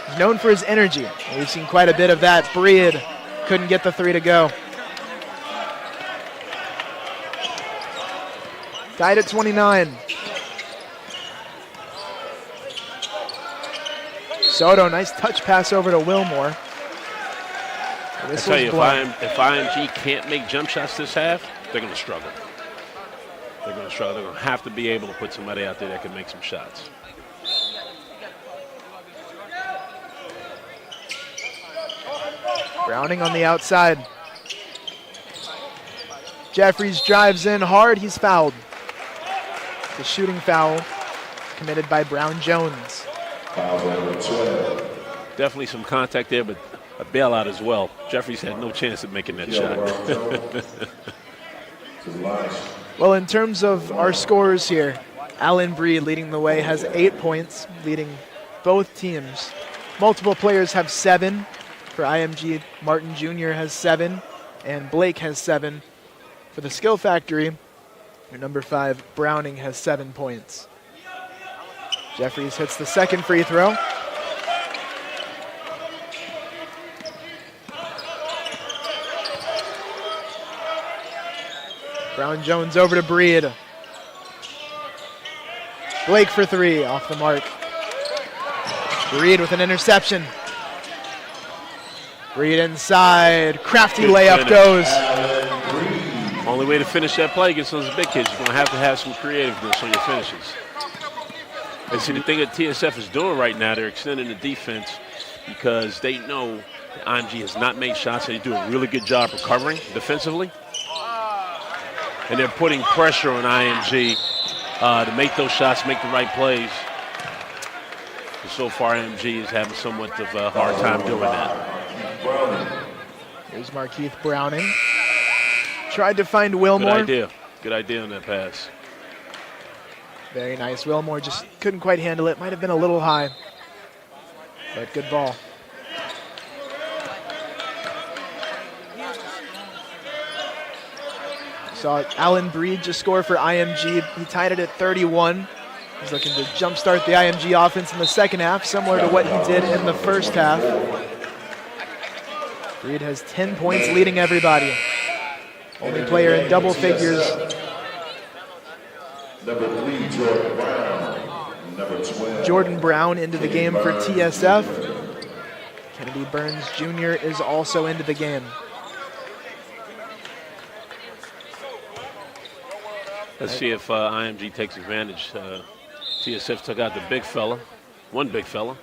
He's known for his energy. We've seen quite a bit of that. Breed couldn't get the three to go. Tied at 29. Soto, nice touch pass over to Wilmore. I tell you, if IMG can't make jump shots this half, they're going to struggle. They're going to struggle. They're going to have to be able to put somebody out there that can make some shots. Browning on the outside. Jeffries drives in hard. He's fouled. It's a shooting foul committed by Brown Jones. Definitely some contact there, but a bailout as well. Jeffries had no chance of making that shot. Well, in terms of our scores here, Allen Breed leading the way has 8 points, leading both teams. Multiple players have 7. For IMG, Martin Jr. has 7, and Blake has 7. For the Skill Factory, your number 5, Browning, has 7 points. Jeffries hits the second free throw. Brown Jones over to Breed. Blake for 3, off the mark. Breed with an interception. Breed inside, crafty layup goes. Only way to finish that play against those big kids, you're going to have some creativeness on your finishes. And see, the thing that TSF is doing right now, they're extending the defense because they know that IMG has not made shots, and they do a really good job recovering defensively. And they're putting pressure on IMG to make those shots, make the right plays. And so far, IMG is having somewhat of a hard time doing that. Here's Markeith Browning. Tried to find Wilmore. Good idea. Good idea on that pass. Very nice. Wilmore just couldn't quite handle it. Might have been a little high, but good ball. Saw Alan Breed just score for IMG. He tied it at 31. He's looking to jumpstart the IMG offense in the second half, similar to what he did in the first half. Breed has 10 points, leading everybody. Only player in double figures. Number 3, Jordan Brown. Number 12. Jordan Brown into the game for TSF. Kennedy Burns Jr. is also into the game. Let's see if IMG takes advantage. TSF took out the big fella, one big fella.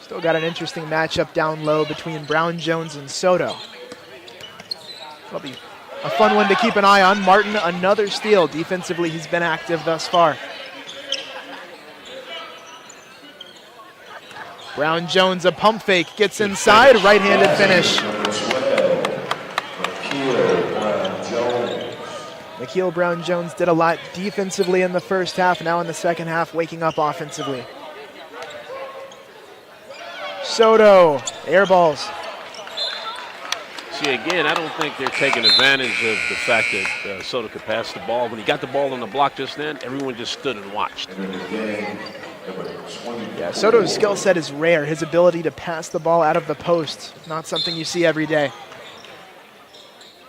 Still got an interesting matchup down low between Brown, Jones, and Soto. That'll be a fun one to keep an eye on. Martin, another steal. Defensively, he's been active thus far. Brown Jones, a pump fake, gets inside, right-handed finish. Nikhil Brown Jones did a lot defensively in the first half, now in the second half, waking up offensively. Soto, air balls. See, again, I don't think they're taking advantage of the fact that Soto could pass the ball. When he got the ball on the block just then, everyone just stood and watched. Yeah, Soto's skill set is rare. His ability to pass the ball out of the post, not something you see every day.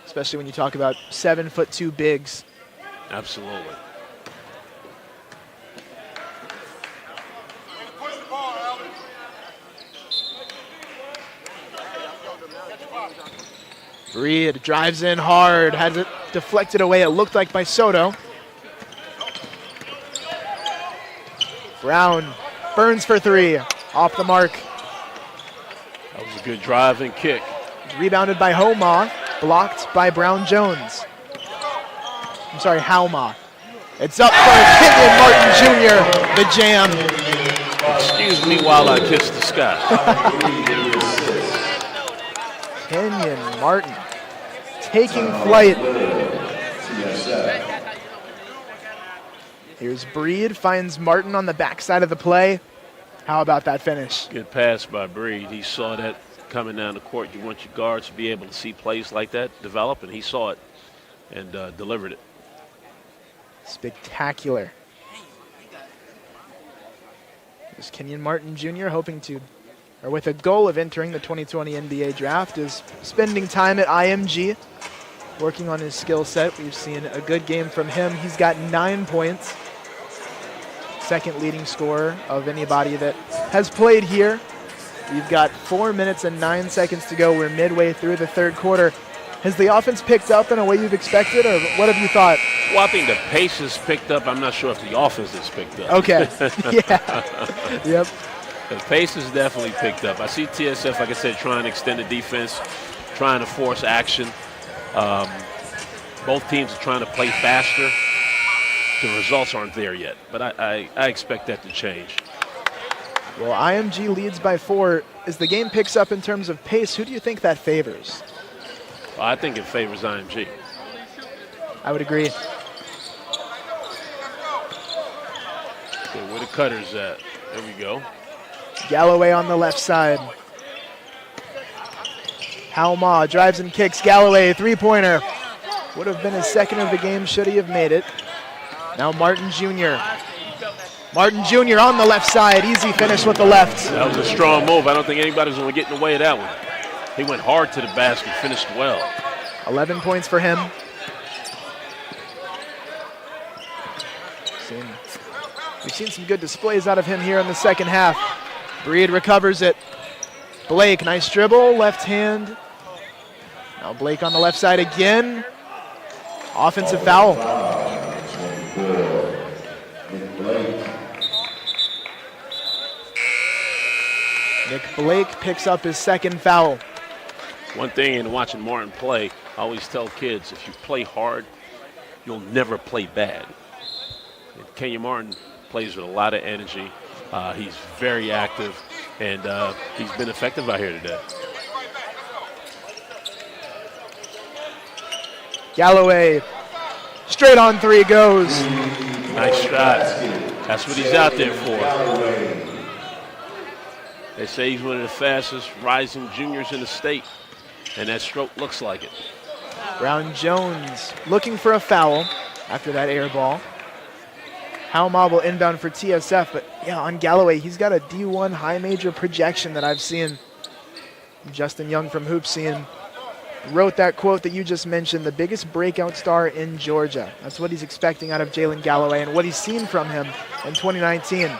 Especially when you talk about 7'2" bigs. Absolutely. Breed drives in hard, has it deflected away, it looked like by Soto. Brown burns for three, off the mark. That was a good drive and kick. Rebounded by Homa, blocked by Brown Jones. I'm sorry, Hauma. It's up for Kenyon Martin Jr., the jam. Excuse me while I kiss the sky. Kenyon Martin taking flight. Here's Breed, finds Martin on the backside of the play. How about that finish? Good pass by Breed. He saw that coming down the court. You want your guards to be able to see plays like that develop, and he saw it and delivered it. Spectacular. Here's Kenyon Martin Jr. hoping to, or with a goal of entering the 2020 NBA draft, is spending time at IMG, working on his skill set. We've seen a good game from him. He's got 9 points. Second leading scorer of anybody that has played here. We've got 4 minutes and 9 seconds to go. We're midway through the third quarter. Has the offense picked up in a way you've expected, or what have you thought? Well, I think the pace has picked up. I'm not sure if the offense has picked up. Okay. Yeah. Yep. The pace has definitely picked up. I see TSF, like I said, trying to extend the defense, trying to force action. Both teams are trying to play faster. The results aren't there yet, but I expect that to change. Well, IMG leads by 4. As the game picks up in terms of pace, who do you think that favors? Well, I think it favors IMG. I would agree. Okay, where the cutters at? There we go. Galloway on the left side. Hauma drives and kicks. Galloway, three-pointer. Would have been his second of the game should he have made it. Now Martin Jr. Martin Jr. on the left side. Easy finish with the left. That was a strong move. I don't think anybody's going to get in the way of that one. He went hard to the basket, finished well. 11 points for him. We've seen some good displays out of him here in the second half. Breed recovers it. Blake, nice dribble, left hand. Now Blake on the left side again. Offensive foul. Nick Blake picks up his second foul. One thing in watching Martin play, I always tell kids, if you play hard, you'll never play bad. And Kenyon Martin plays with a lot of energy. He's very active, and he's been effective out here today. Galloway, straight on three goes. Nice shot. That's what he's out there for. They say he's one of the fastest rising juniors in the state. And that stroke looks like it. Brown Jones looking for a foul after that air ball. Halma will inbound for TSF, but yeah, on Galloway, he's got a D1 high major projection that I've seen. Justin Young from Hoopsian wrote that quote that you just mentioned, the biggest breakout star in Georgia. That's what he's expecting out of Jalen Galloway and what he's seen from him in 2019.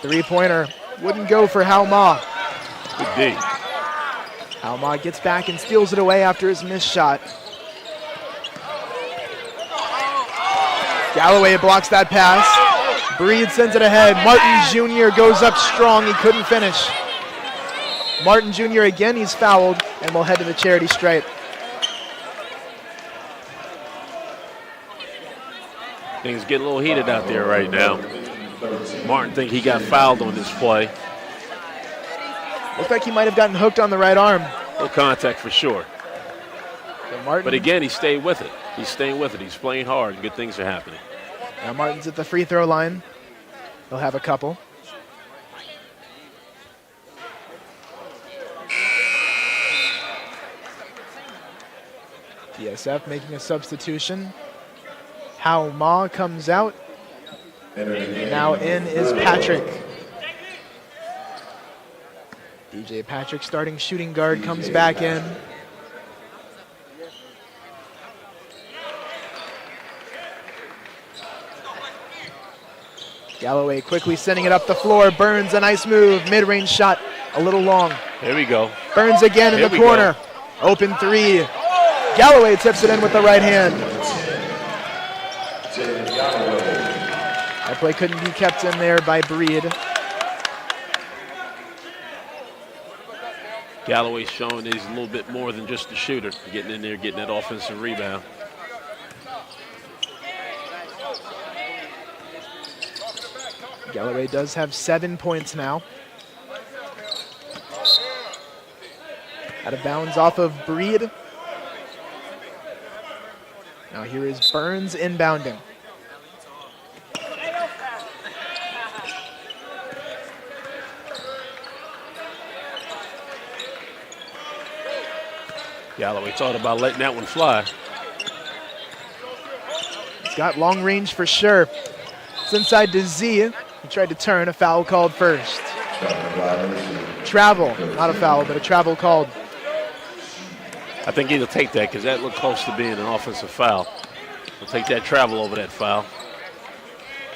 Three-pointer wouldn't go for Halma. Good D. Halma gets back and steals it away after his missed shot. Galloway blocks that pass. Breed sends it ahead. Martin Jr. goes up strong. He couldn't finish. Martin Jr. again, he's fouled, and will head to the charity stripe. Things get a little heated out there right now. Martin think he got fouled on this play. Looked like he might have gotten hooked on the right arm. No contact for sure. Martin, but again, he stayed with it. He's staying with it. He's playing hard, and good things are happening. Now Martin's at the free throw line. He'll have a couple. TSF making a substitution. Halma comes out. Now in is Patrick. DJ Patrick, starting shooting guard, comes back in. Galloway quickly sending it up the floor. Burns, a nice move. Mid-range shot, a little long. There we go. Burns again in the corner. Open three. Galloway tips it in with the right hand. That play couldn't be kept in there by Breed. Galloway's showing that he's a little bit more than just a shooter. Getting in there, getting that offensive rebound. Galloway does have 7 points now. Out of bounds off of Breed. Now here is Burns inbounding. Galloway thought about letting that one fly. He's got long range for sure. It's inside to Z. He tried to turn, a foul called first. Travel, not a foul, but a travel called. I think he'll take that because that looked close to being an offensive foul. He'll take that travel over that foul.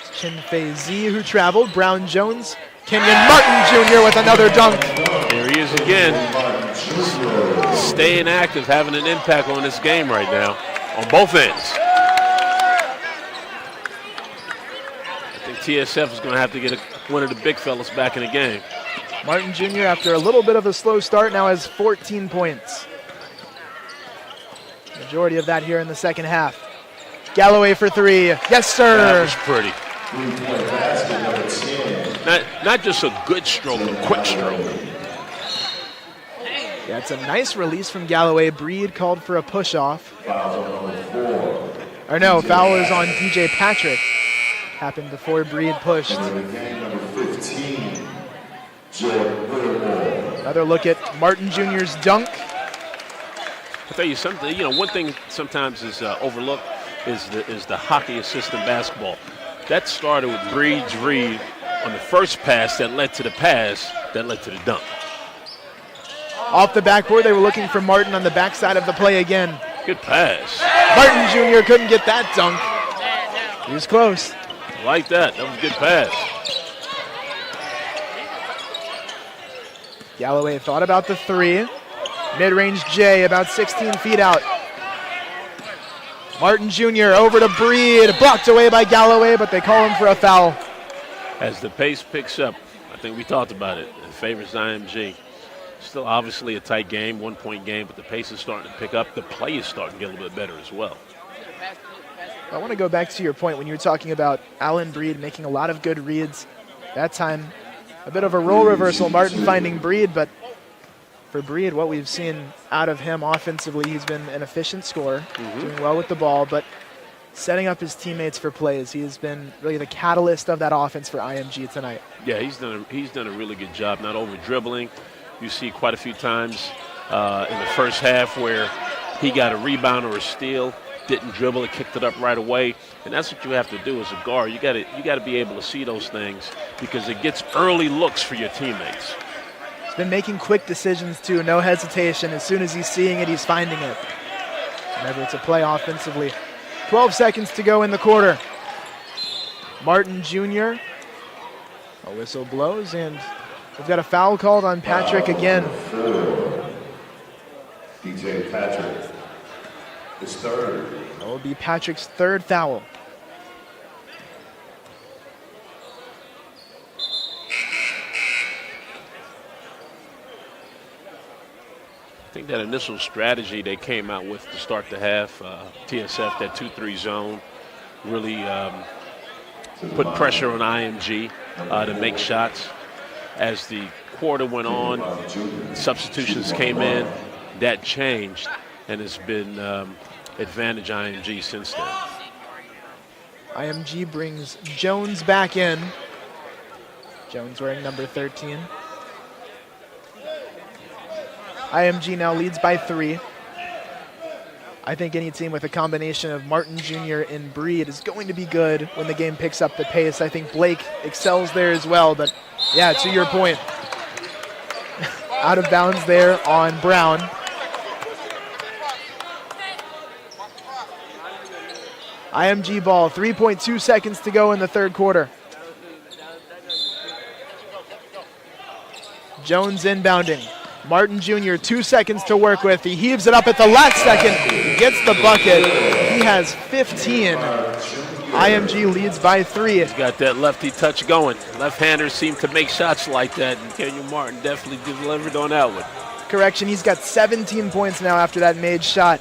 It's Chinfei Z who traveled. Brown Jones. Kenyon Martin Jr. with another dunk. There he is again. Staying active, having an impact on this game right now on both ends. I think TSF is going to have to get one of the big fellas back in the game. Martin Jr., after a little bit of a slow start, now has 14 points. Majority of that here in the second half. Galloway for three. Yes, sir. That was pretty. Not just a good stroke, a quick stroke. Yeah, it's a nice release from Galloway. Breed called for a push-off. Or no, foul is on DJ Patrick. Happened before Breed pushed. Another look at Martin Jr.'s dunk. I'll tell you something, one thing sometimes is overlooked is the hockey assist in basketball. That started with Breed's read on the first pass that led to the pass that led to the dunk. Off the backboard, they were looking for Martin on the backside of the play again. Good pass. Martin Jr. couldn't get that dunk. He was close. I like that. That was a good pass. Galloway thought about the three. Mid-range J, about 16 feet out. Martin Jr. over to Breed. Blocked away by Galloway, but they call him for a foul. As the pace picks up, I think we talked about it. It favors IMG. Still obviously a tight game, 1 point game, but the pace is starting to pick up. The play is starting to get a little bit better as well. I want to go back to your point when you were talking about Allen Breed making a lot of good reads. That time, a bit of a role reversal. Martin finding Breed, but for Breed, what we've seen out of him offensively, he's been an efficient scorer, doing well with the ball, but setting up his teammates for plays. He has been really the catalyst of that offense for IMG tonight. Yeah, he's done a really good job, not over dribbling. You see quite a few times in the first half where he got a rebound or a steal, didn't dribble it, kicked it up right away. And that's what you have to do as a guard. You got to be able to see those things because it gets early looks for your teammates. He's been making quick decisions too, no hesitation. As soon as he's seeing it, he's finding it. Whenever it's a play offensively. 12 seconds to go in the quarter. Martin Jr. A whistle blows, and we've got a foul called on Patrick again. DJ Patrick, his third. That will be Patrick's third foul. I think that initial strategy they came out with to start the half, TSF, that 2-3 zone, really put pressure on IMG to make shots. As the quarter went on, substitutions came in, that changed, and it's been advantage IMG since then. IMG brings Jones back in. Jones wearing number 13. IMG now leads by 3. I think any team with a combination of Martin Jr. and Breed is going to be good when the game picks up the pace. I think Blake excels there as well, but yeah, to your point. Out of bounds there on Brown. IMG ball, 3.2 seconds to go in the third quarter. Jones inbounding. Martin Jr., 2 seconds to work with. He heaves it up at the last second, gets the bucket. He has 15. IMG leads by 3. He's got that lefty touch going. Left-handers seem to make shots like that, and Kenyon Martin definitely delivered on that one. Correction, he's got 17 points now after that made shot.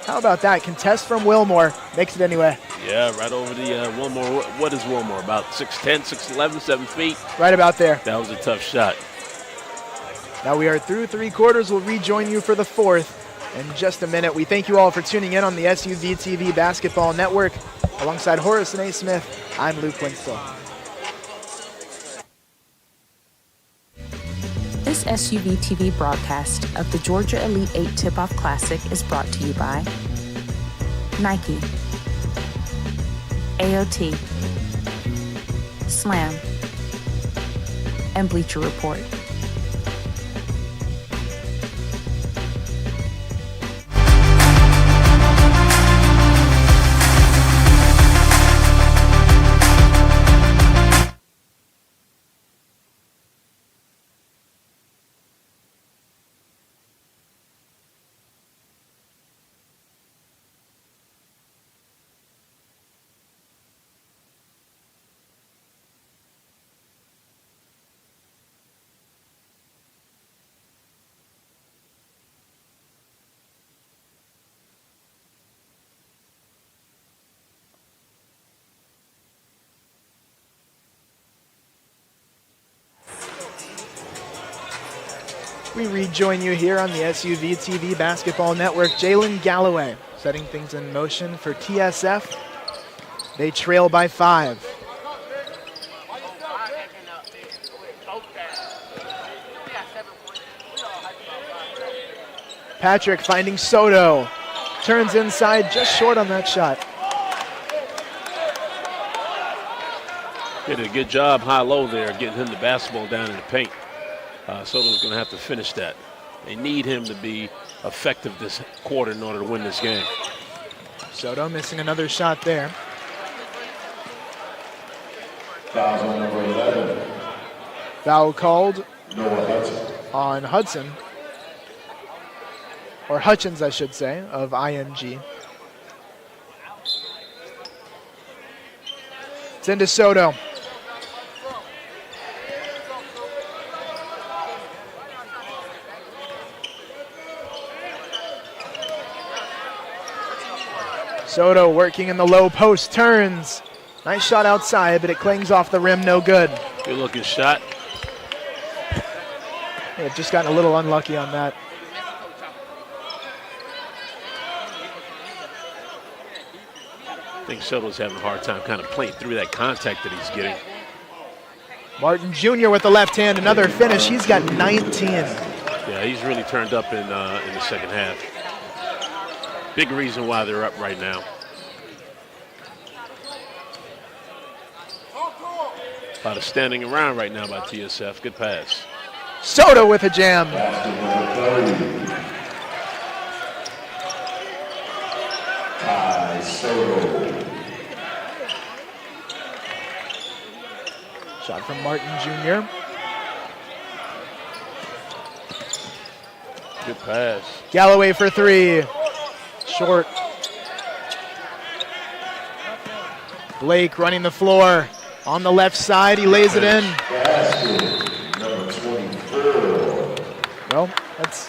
How about that? Contest from Wilmore. Makes it anyway. Yeah, right over the Wilmore. What is Wilmore? About 6'10", 6'11", 7 feet? Right about there. That was a tough shot. Now we are through 3 quarters. We'll rejoin you for the 4th in just a minute. We thank you all for tuning in on the SUV TV Basketball Network. Alongside Horace and A. Smith, I'm Luke Winslow. This SUV TV broadcast of the Georgia Elite 8 Tip-Off Classic is brought to you by Nike, AOT, Slam, and Bleacher Report. We rejoin you here on the SUV TV Basketball Network. Jalen Galloway setting things in motion for TSF. They trail by 5. Patrick finding Soto. Turns inside, just short on that shot. Did a good job high-low there, getting him the basketball down in the paint. Soto's going to have to finish that. They need him to be effective this quarter in order to win this game. Soto missing another shot there. Foul on number 11. Foul called Noah Hudson. On Hudson. Or Hutchins, I should say, of IMG. It's into Soto. Soto working in the low post, turns. Nice shot outside, but it clings off the rim, no good. Good looking shot. Yeah, just gotten a little unlucky on that. I think Soto's having a hard time kind of playing through that contact that he's getting. Martin Jr. with the left hand, another finish. He's got 19. Yeah, he's really turned up in the second half. Big reason why they're up right now. A lot of standing around right now by TSF. Good pass. Soto with a jam. Shot from Martin Jr. Good pass. Galloway for three. Short. Blake running the floor. On the left side, he lays it in. Well, that's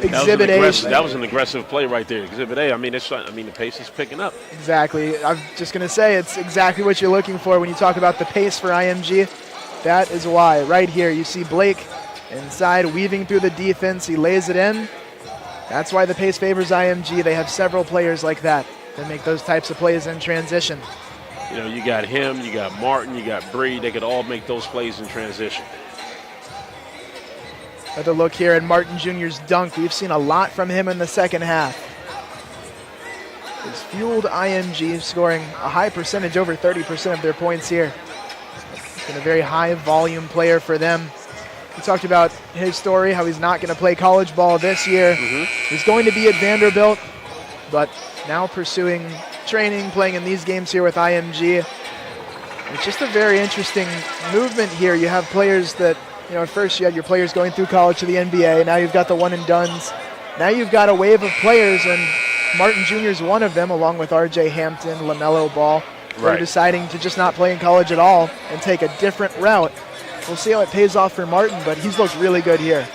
Exhibit A. That was an aggressive play right there. Exhibit A. I mean, the pace is picking up. Exactly. I'm just going to say it's exactly what you're looking for when you talk about the pace for IMG. That is why. Right here, you see Blake inside, weaving through the defense. He lays it in. That's why the pace favors IMG. They have several players like that make those types of plays in transition. You know, you got him, you got Martin, you got Bree. They could all make those plays in transition. Another look here at Martin Jr.'s dunk. We've seen a lot from him in the second half. It's fueled IMG, scoring a high percentage, over 30% of their points here. He's been a very high volume player for them. We talked about his story, how he's not going to play college ball this year. He's going to be at Vanderbilt, but now pursuing training, playing in these games here with IMG. It's just a very interesting movement here. You have players that, you know, at first you had your players going through college to the NBA. Now you've got the one and dones. Now you've got a wave of players, and Martin Jr. is one of them, along with RJ Hampton, LaMelo Ball. They're deciding to just not play in college at all and take a different route. We'll see how it pays off for Martin, but he's looked really good here.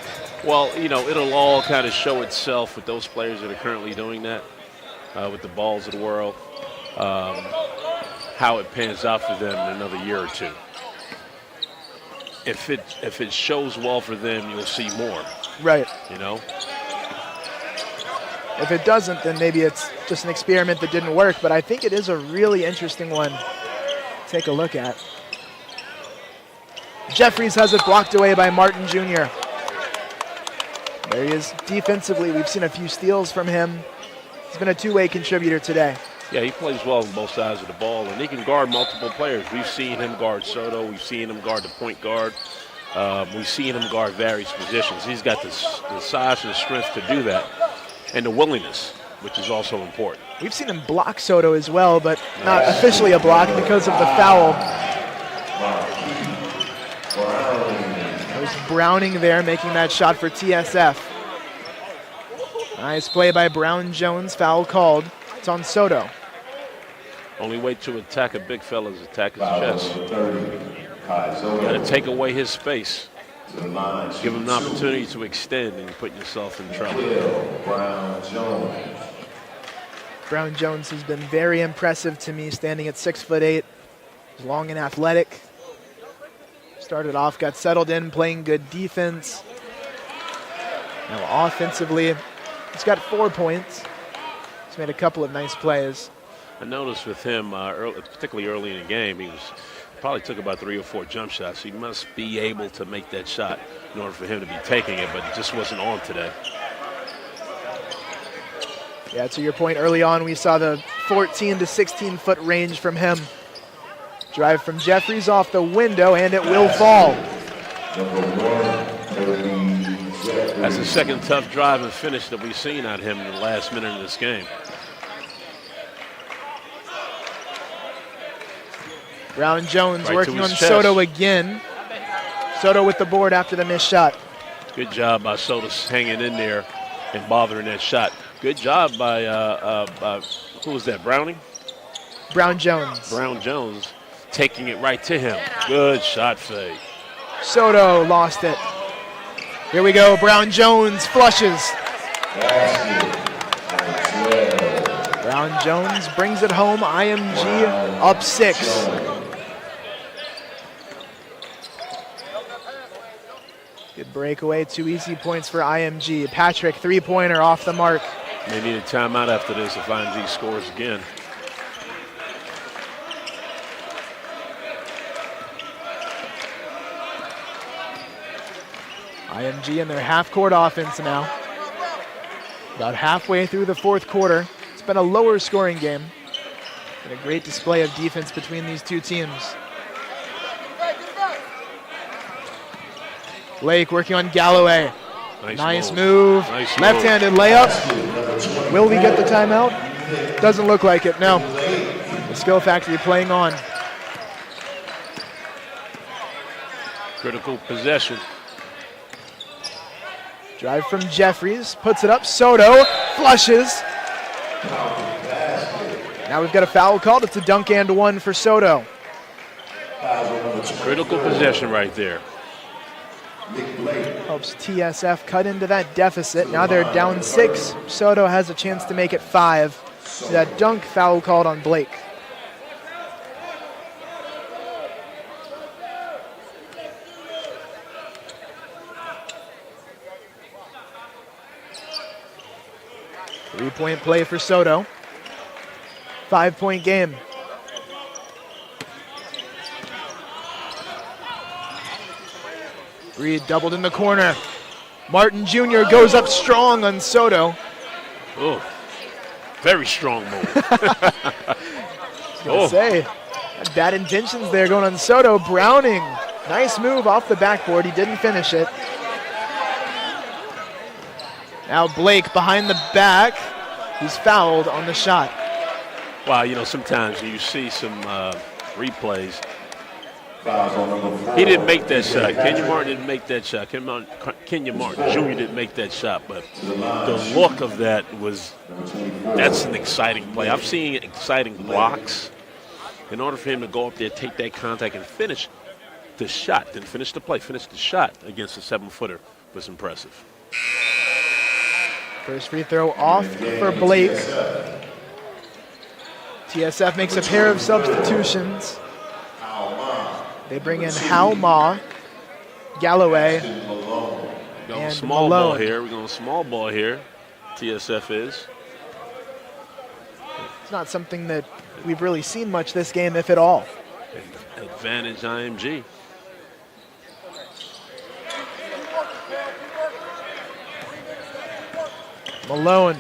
Well, you know, it'll all kind of show itself with those players that are currently doing that, with the Balls of the world, how it pans out for them in another year or two. If it shows well for them, you'll see more. Right. You know? If it doesn't, then maybe it's just an experiment that didn't work, but I think it is a really interesting one to take a look at. Jeffries has it blocked away by Martin Jr. There he is defensively. We've seen a few steals from him. He's been a two-way contributor today. Yeah, he plays well on both sides of the ball, and he can guard multiple players. We've seen him guard Soto. We've seen him guard the point guard. We've seen him guard various positions. He's got the size and the strength to do that, and the willingness, which is also important. We've seen him block Soto as well, but not officially a block because of the foul. There's Browning there making that shot for TSF. Nice play by Brown-Jones, foul called. It's on Soto. Only way to attack a big fella is attack his chest. You got to take away his space. Give him an opportunity to extend, and you put yourself in trouble. Brown-Jones has been very impressive to me, standing at 6'8". He's long and athletic. Started off, got settled in, playing good defense. Now offensively, he's got 4 points. He's made a couple of nice plays. I noticed with him, particularly early in the game, he probably took about 3 or 4 jump shots. He must be able to make that shot in order for him to be taking it, but it just wasn't on today. Yeah, to your point, early on we saw the 14 to 16-foot range from him. Drive from Jeffries off the window, and it will fall. That's the second tough drive and finish that we've seen out of him in the last minute of this game. Brown-Jones working on Soto again. Soto with the board after the missed shot. Good job by Soto hanging in there and bothering that shot. Good job by, who was that, Browning? Brown-Jones. Brown-Jones taking it right to him. Good shot fake. Soto lost it. Here we go, Brown-Jones flushes. Brown-Jones brings it home, IMG up 6. Good breakaway, 2 easy points for IMG. Patrick, three-pointer off the mark. They need a timeout after this if IMG scores again. IMG in their half-court offense now. About halfway through the fourth quarter. It's been a lower scoring game. And a great display of defense between these two teams. Blake working on Galloway. Nice move. Nice Left-handed layup. Will we get the timeout? Doesn't look like it, no. The Skill Factory playing on. Critical possession. Drive from Jeffries, puts it up. Soto flushes. Now we've got a foul called. It's a dunk and one for Soto. Critical possession right there. Helps TSF cut into that deficit. Now they're down 6. Soto has a chance to make it 5. So that dunk foul called on Blake. Three-point play for Soto. 5-point game. Reed doubled in the corner. Martin Jr. goes up strong on Soto. Oh, very strong move. I was going to say, had bad intentions there going on Soto. Browning, nice move off the backboard. He didn't finish it. Now Blake behind the back. He's fouled on the shot. Wow, you know, sometimes you see some replays. He didn't make that shot. Kenyon Martin didn't make that shot. Kenyon Martin Jr. didn't make that shot, but the look of that that's an exciting play. I've seen exciting blocks. In order for him to go up there, take that contact, and finish the shot, then finish the play, finish the shot against a 7-footer was impressive. First free throw off for Blake. TSF makes a pair of substitutions. They bring in Hao Ma, Galloway, and small Malone. ball here. We're going small ball here. TSF is. It's not something that we've really seen much this game, if at all. Advantage IMG. Malone.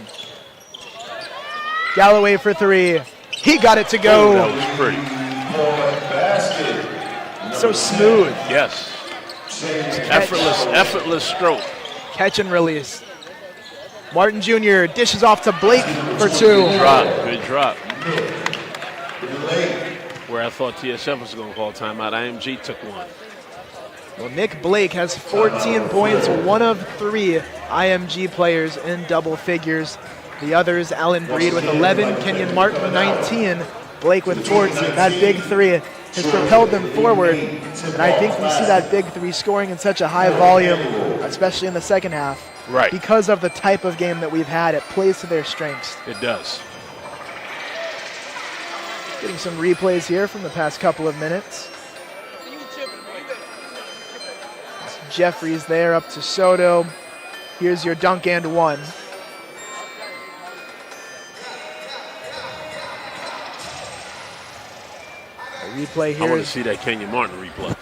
Galloway for 3. He got it to go. Oh, that was pretty. So smooth. Yes. Effortless stroke. Catch and release. Martin Jr. dishes off to Blake for 2. Good drop. Where I thought TSF was going to call timeout, IMG took one. Well, Nick Blake has 14 points, one of 3 IMG players in double figures. The others, Allen Breed with 11, Kenyon Martin 19, Blake with 14. That big 3 has propelled them forward, and I think we see that big 3 scoring in such a high volume, especially in the second half, right? Because of the type of game that we've had. It plays to their strengths. It does. Getting some replays here from the past couple of minutes. Jeffries there up to Soto. Here's your dunk and one. A replay here. I want to see that Kenyon Martin replay.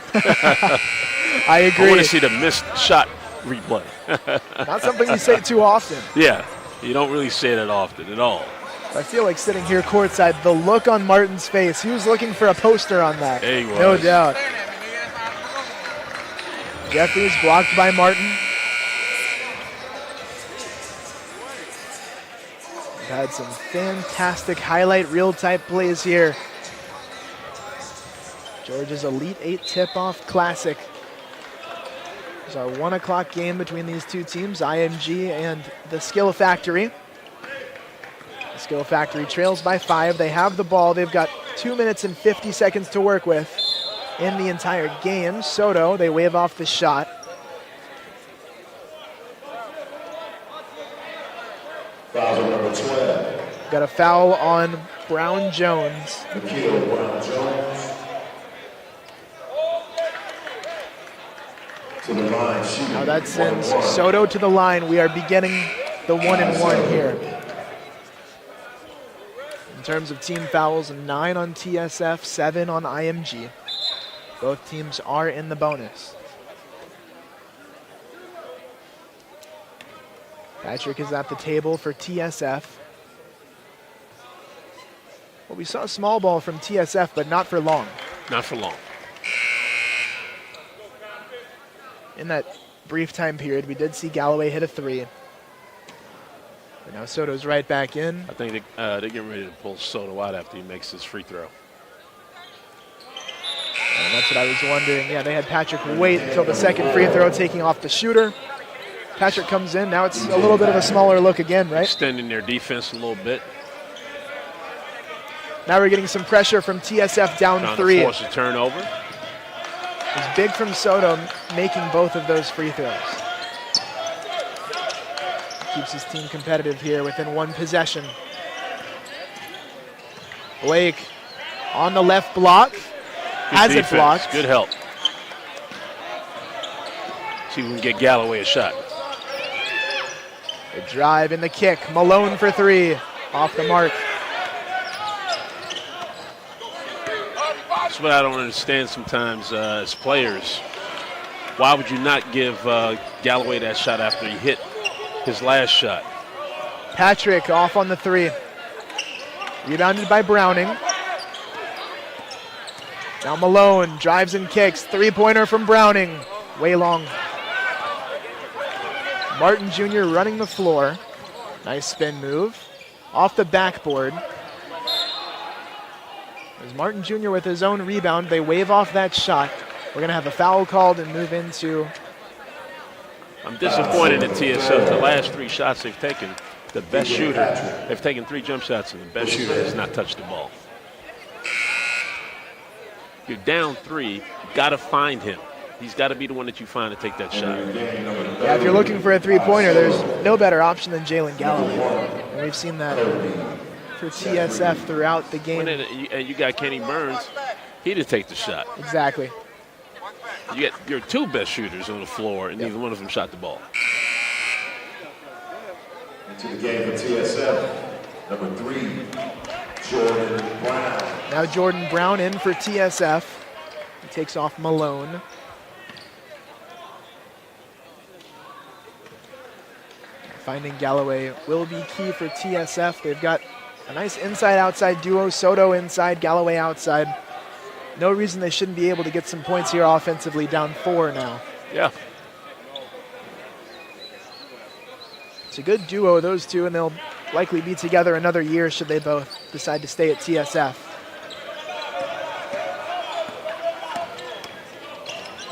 I agree. I want to see the missed shot replay. Not something you say too often. Yeah, you don't really say that often at all. I feel like sitting here courtside, the look on Martin's face, he was looking for a poster on that. He was. No doubt. Jeffries blocked by Martin. We've had some fantastic highlight reel type plays here. Georgia's Elite 8 Tip-Off Classic. It's our 1 o'clock game between these two teams, IMG and the Skill Factory. The Skill Factory trails by 5. They have the ball. They've got 2 minutes and 50 seconds to work with in the entire game. Soto, they wave off the shot. Foul number 12. Got a foul on Brown Jones. Brown Jones. To the line. Now that sends Soto to the line. We are beginning the 1-and-1 here. In terms of team fouls, 9 on TSF, 7 on IMG. Both teams are in the bonus. Patrick is at the table for TSF. Well, we saw a small ball from TSF, but not for long. Not for long. In that brief time period, we did see Galloway hit a 3. But now Soto's right back in. I think they're getting ready to pull Soto out after he makes his free throw. And that's what I was wondering. Yeah, they had Patrick wait until the second free throw, taking off the shooter. Patrick comes in. Now it's a little bit of a smaller look again, right? Extending their defense a little bit. Now we're getting some pressure from TSF down Trying 3. to force a turnover. It's big from Soto making both of those free throws. Keeps his team competitive here within one possession. Blake on the left block. Has it blocked. Good help. See if we can get Galloway a shot. The drive and the kick. Malone for 3. Off the mark. That's what I don't understand sometimes as players. Why would you not give Galloway that shot after he hit his last shot? Patrick off on the 3. Rebounded by Browning. Now Malone drives and kicks. 3-pointer from Browning. Way long. Martin Jr. running the floor. Nice spin move. Off the backboard. There's Martin Jr. with his own rebound. They wave off that shot. We're going to have a foul called and move into... I'm disappointed in TSF. The last 3 shots they've taken, the best shooter, they've taken 3 jump shots, and the best shooter has not touched the ball. You're down 3, you got to find him. He's got to be the one that you find to take that shot. Yeah, if you're looking for a 3-pointer, there's no better option than Jalen Galloway. And we've seen that for TSF throughout the game. And you got Kenny Burns. He to take the shot. Exactly. You get your 2 best shooters on the floor, and neither one of them shot the ball. Into the game for TSF, number 3, Jordan Brown. Now Jordan Brown in for TSF. He takes off Malone. Finding Galloway will be key for TSF. They've got a nice inside-outside duo. Soto inside, Galloway outside. No reason they shouldn't be able to get some points here offensively, down 4 now. Yeah. It's a good duo, those two, and they'll likely be together another year should they both decide to stay at TSF.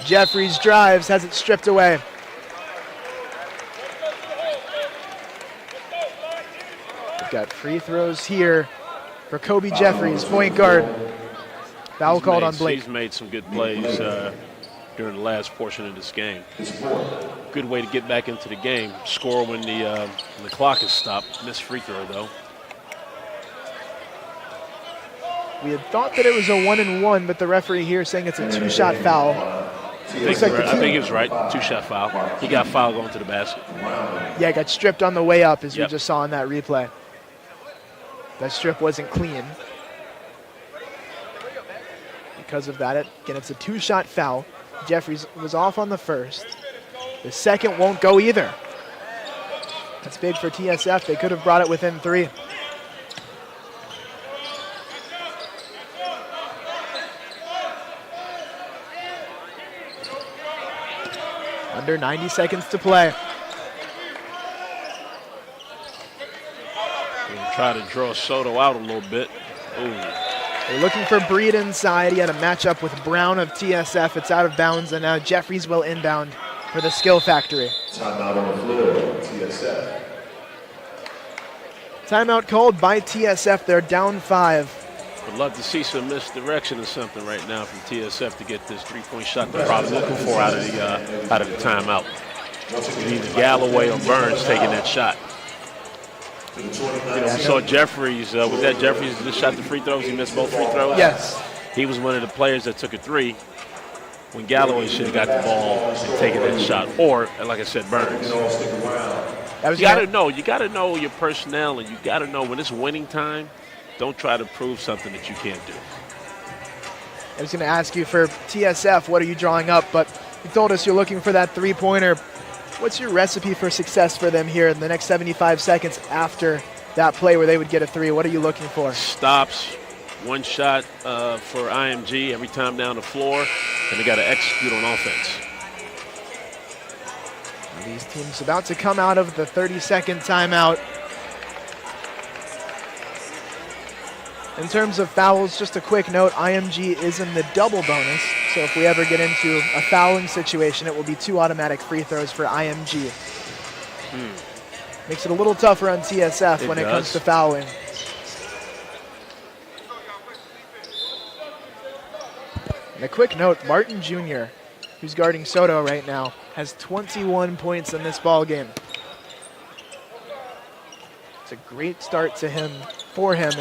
Jeffries drives, has it stripped away. We've got free throws here for Kobe Jeffries, point guard. Foul called on Blake. He's made some good plays during the last portion of this game. Good way to get back into the game. Score when the clock is stopped. Missed free throw, though. We had thought that it was a 1-and-1, but the referee here saying it's a 2-shot foul. I think he was right. 2-shot foul. He got fouled going to the basket. Yeah, got stripped on the way up, as we just saw in that replay. That strip wasn't clean. Because of that, again, it's a 2-shot foul. Jeffries was off on the first. The second won't go either. That's big for TSF. They could have brought it within 3. Under 90 seconds to play. Try to draw Soto out a little bit. Ooh. They're looking for Breed inside. He had a matchup with Brown of TSF. It's out of bounds, and now Jeffries will inbound for the Skill Factory. Timeout on the floor, TSF. Timeout called by TSF. They're down 5. I'd love to see some misdirection or something right now from TSF to get this 3-point shot they're probably looking for out of the timeout. Either Galloway or Burns taking that shot. You know, we saw Jeffries, with that Jeffries just shot the free throws. He missed both free throws. Yes. He was one of the players that took a 3 when Galloway should have got the ball and taken that shot. Or, like I said, Burns. You got to know your personnel, and you got to know when it's winning time, don't try to prove something that you can't do. I was going to ask you for TSF, what are you drawing up? But you told us you're looking for that 3-pointer. What's your recipe for success for them here in the next 75 seconds after that play where they would get a three? What are you looking for? Stops, one shot for IMG every time down the floor, and they got to execute on offense. Now these teams about to come out of the 30-second timeout. In terms of fouls, just a quick note, IMG is in the double bonus, so if we ever get into a fouling situation, it will be 2 automatic free throws for IMG. Makes it a little tougher on TSF when it comes to fouling. And a quick note, Martin Jr., who's guarding Soto right now, has 21 points in this ball game. It's a great start to him, for him,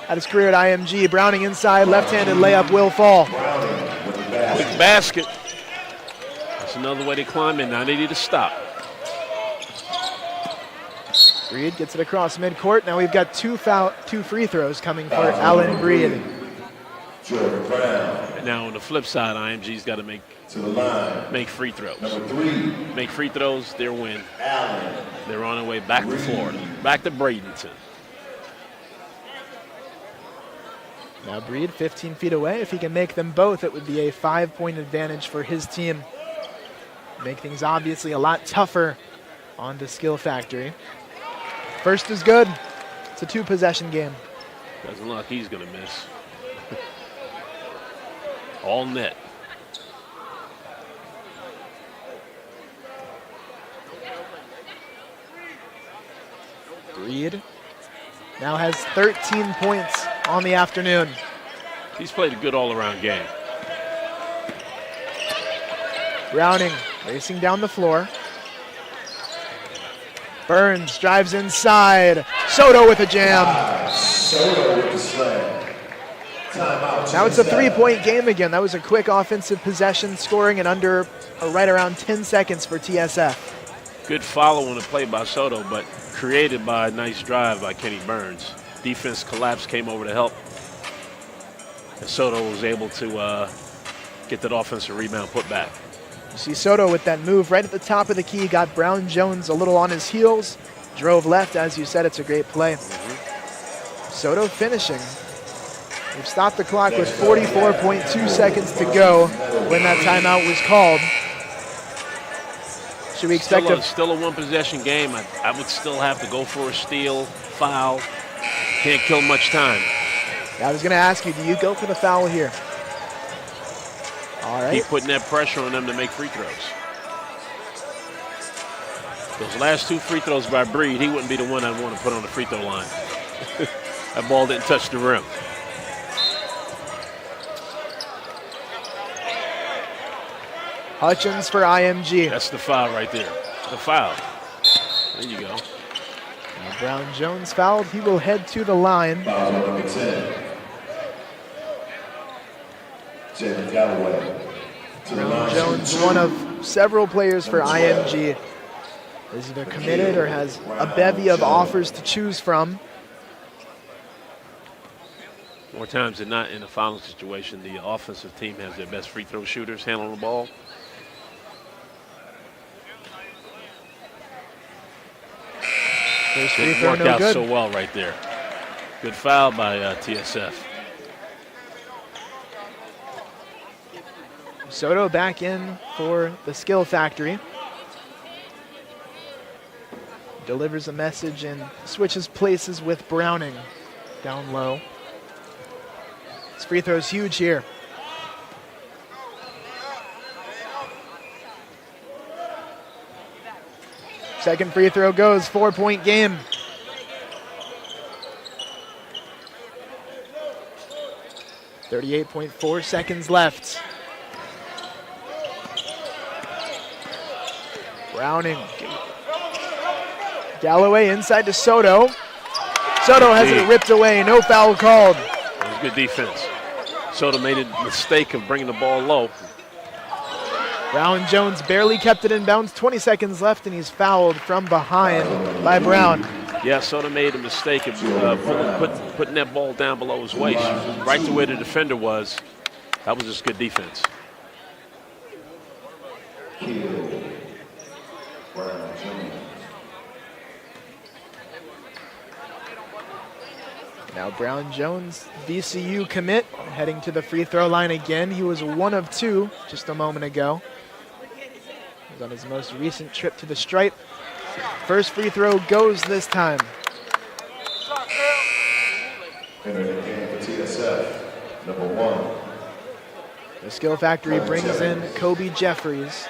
at his career at IMG. Browning inside, left-handed layup will fall. Quick basket. That's another way they climb in. Now they need to stop. Breed gets it across midcourt. Now we've got two free throws coming for Allen Breed. And now on the flip side, IMG's got to make free throws. Make free throws, their win. They're on their way back to Florida, back to Bradenton. Now Breed 15 feet away. If he can make them both, it would be a 5-point advantage for his team. Make things obviously a lot tougher on the Skill Factory. First is good. It's a 2-possession game. Doesn't look like he's going to miss. All net. Breed now has 13 points on the afternoon. He's played a good all-around game. Browning racing down the floor. Burns drives inside. Soto with a jam. Soto with the slam. Timeout. Now it's a 3-point game again. That was a quick offensive possession, scoring in under or right around 10 seconds for TSF. Good follow on the play by Soto, but created by a nice drive by Kenny Burns. Defense collapse, came over to help. And Soto was able to get that offensive rebound put back. You see Soto with that move right at the top of the key, got Brown Jones a little on his heels, drove left. As you said, it's a great play. Soto finishing. We've stopped the clock with 44.2 seconds to go when that timeout was called. Should we expect still a one-possession game? I would still have to go for a steal, foul. Can't kill much time. I was going to ask you, do you go for the foul here? All right. Keep putting that pressure on them to make free throws. Those last 2 free throws by Breed, he wouldn't be the one I'd want to put on the free throw line. That ball didn't touch the rim. Hutchins for IMG. That's the foul right there. The foul. There you go. Now Brown Jones fouled. He will head to the line. Foul number 10. Jalen Galloway. Brown Jones, one of several players for IMG, is either committed or has a bevy of offers to choose from. More times than not in a foul situation, the offensive team has their best free throw shooters handling the ball. First free Didn't throw, work no out good. so well right there. Good foul by TSF. Soto back in for the Skill Factory. Delivers a message and switches places with Browning down low. His free throw's huge here. Second free throw goes, 4-point game. .4 seconds left. Browning. Galloway inside to Soto. Soto has it ripped away, no foul called. That was good defense. Soto made a mistake of bringing the ball low. Brown Jones barely kept it in bounds. 20 seconds left, and he's fouled from behind by Brown. Yeah, Soto made a mistake of putting that ball down below his waist, right to where the defender was. That was just good defense. Now Brown Jones, VCU commit, heading to the free throw line again. He was 1 of 2 just a moment ago. He was on his most recent trip to the stripe. First free throw goes this time. Entering the game for TSF, number 1. The Skill Factory brings in Kobe Jeffries.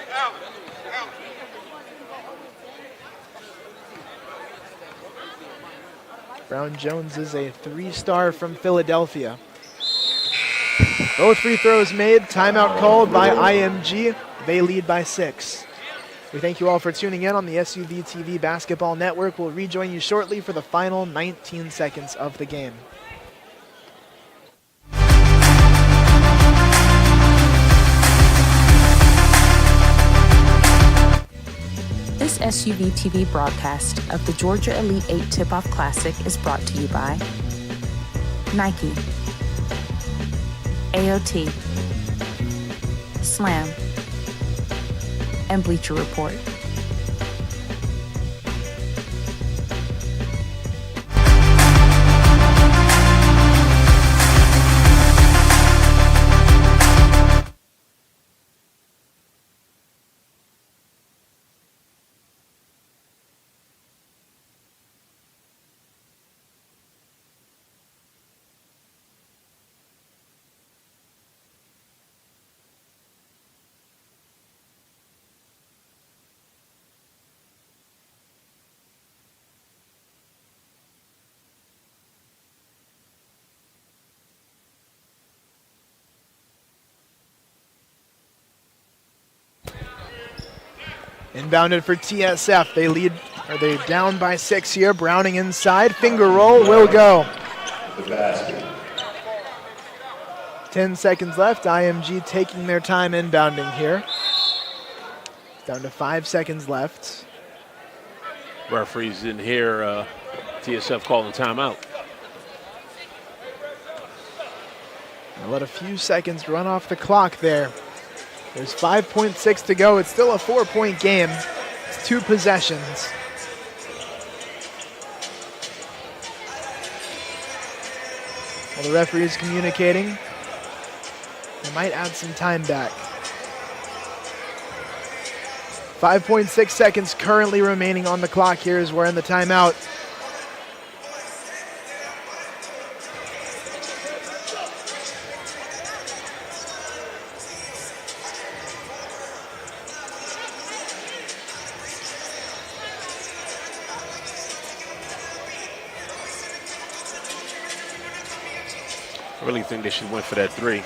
Brown Jones is a 3-star from Philadelphia. Both free throws made, timeout called by IMG. They lead by 6. We thank you all for tuning in on the SUV TV Basketball Network. We'll rejoin you shortly for the final 19 seconds of the game. This SUV TV broadcast of the Georgia Elite 8 Tip-Off Classic is brought to you by Nike, AOT, Slam, and Bleacher Report. Inbounded for TSF. They down by 6 here. Browning inside. Finger roll will go. 10 seconds left. IMG taking their time inbounding here. Down to 5 seconds left. Referees didn't hear TSF calling timeout. I'll let a few seconds run off the clock there. There's 5.6 to go. It's still a 4-point game. It's 2 possessions. While the referee is communicating, they might add some time back. 5.6 seconds currently remaining on the clock here as we're in the timeout. I really think they should went for that 3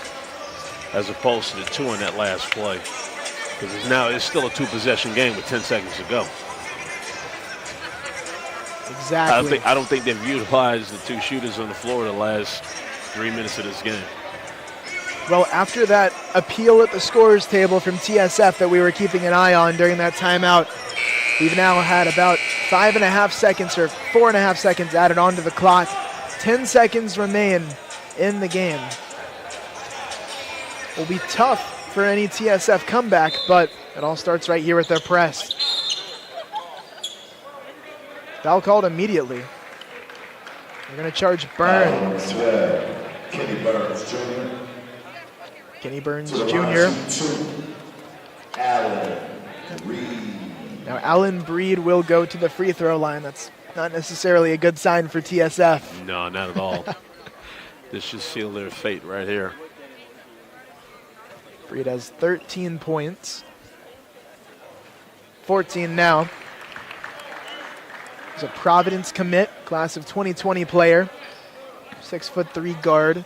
as opposed to the 2 on that last play. Because it's still a 2-possession game with 10 seconds to go. Exactly. I don't think they've utilized the 2 shooters on the floor the last 3 minutes of this game. Well, after that appeal at the scorer's table from TSF that we were keeping an eye on during that timeout, we've now had about 5.5 seconds or 4.5 seconds added onto the clock. 10 seconds remain in the game. Will be tough for any TSF comeback, but it all starts right here with their press. Foul called immediately. They're going to charge Burns. Kenny Burns Jr. Kenny Burns Jr. Allen Breed. Now Allen Breed will go to the free throw line. That's not necessarily a good sign for TSF. No, not at all. This should seal their fate right here. Breed has 13 points. 14 now. He's a Providence commit, class of 2020 player. 6'3" guard.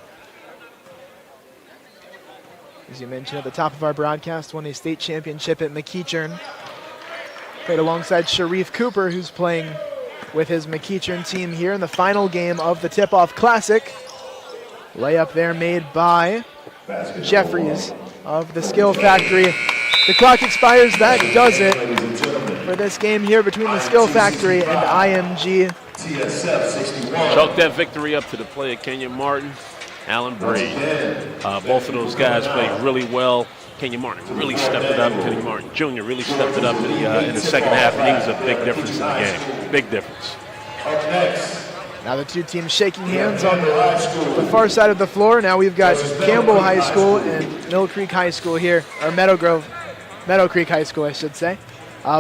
As you mentioned at the top of our broadcast, won a state championship at McEachern. Played alongside Sharif Cooper, who's playing with his McEachern team here in the final game of the Tip-Off Classic. Layup there made by Jeffries of the Skill Factory. The clock expires. That does it for this game here between the Skill Factory and IMG. Chalk that victory up to the play of Kenyon Martin, Allen Breed. Both of those guys played really well. Kenyon Martin really stepped it up. Kenyon Martin Jr. really stepped it up in the second half, and he was a big difference in the game. Big difference. Now the two teams shaking hands on the far side of the floor. Now we've got Campbell High School and Mill Creek High School here, or Meadow Creek High School, I should say,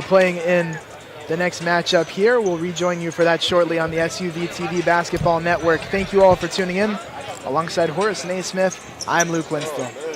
playing in the next matchup here. We'll rejoin you for that shortly on the SUV TV Basketball Network. Thank you all for tuning in. Alongside Horace Naismith, I'm Luke Winstill.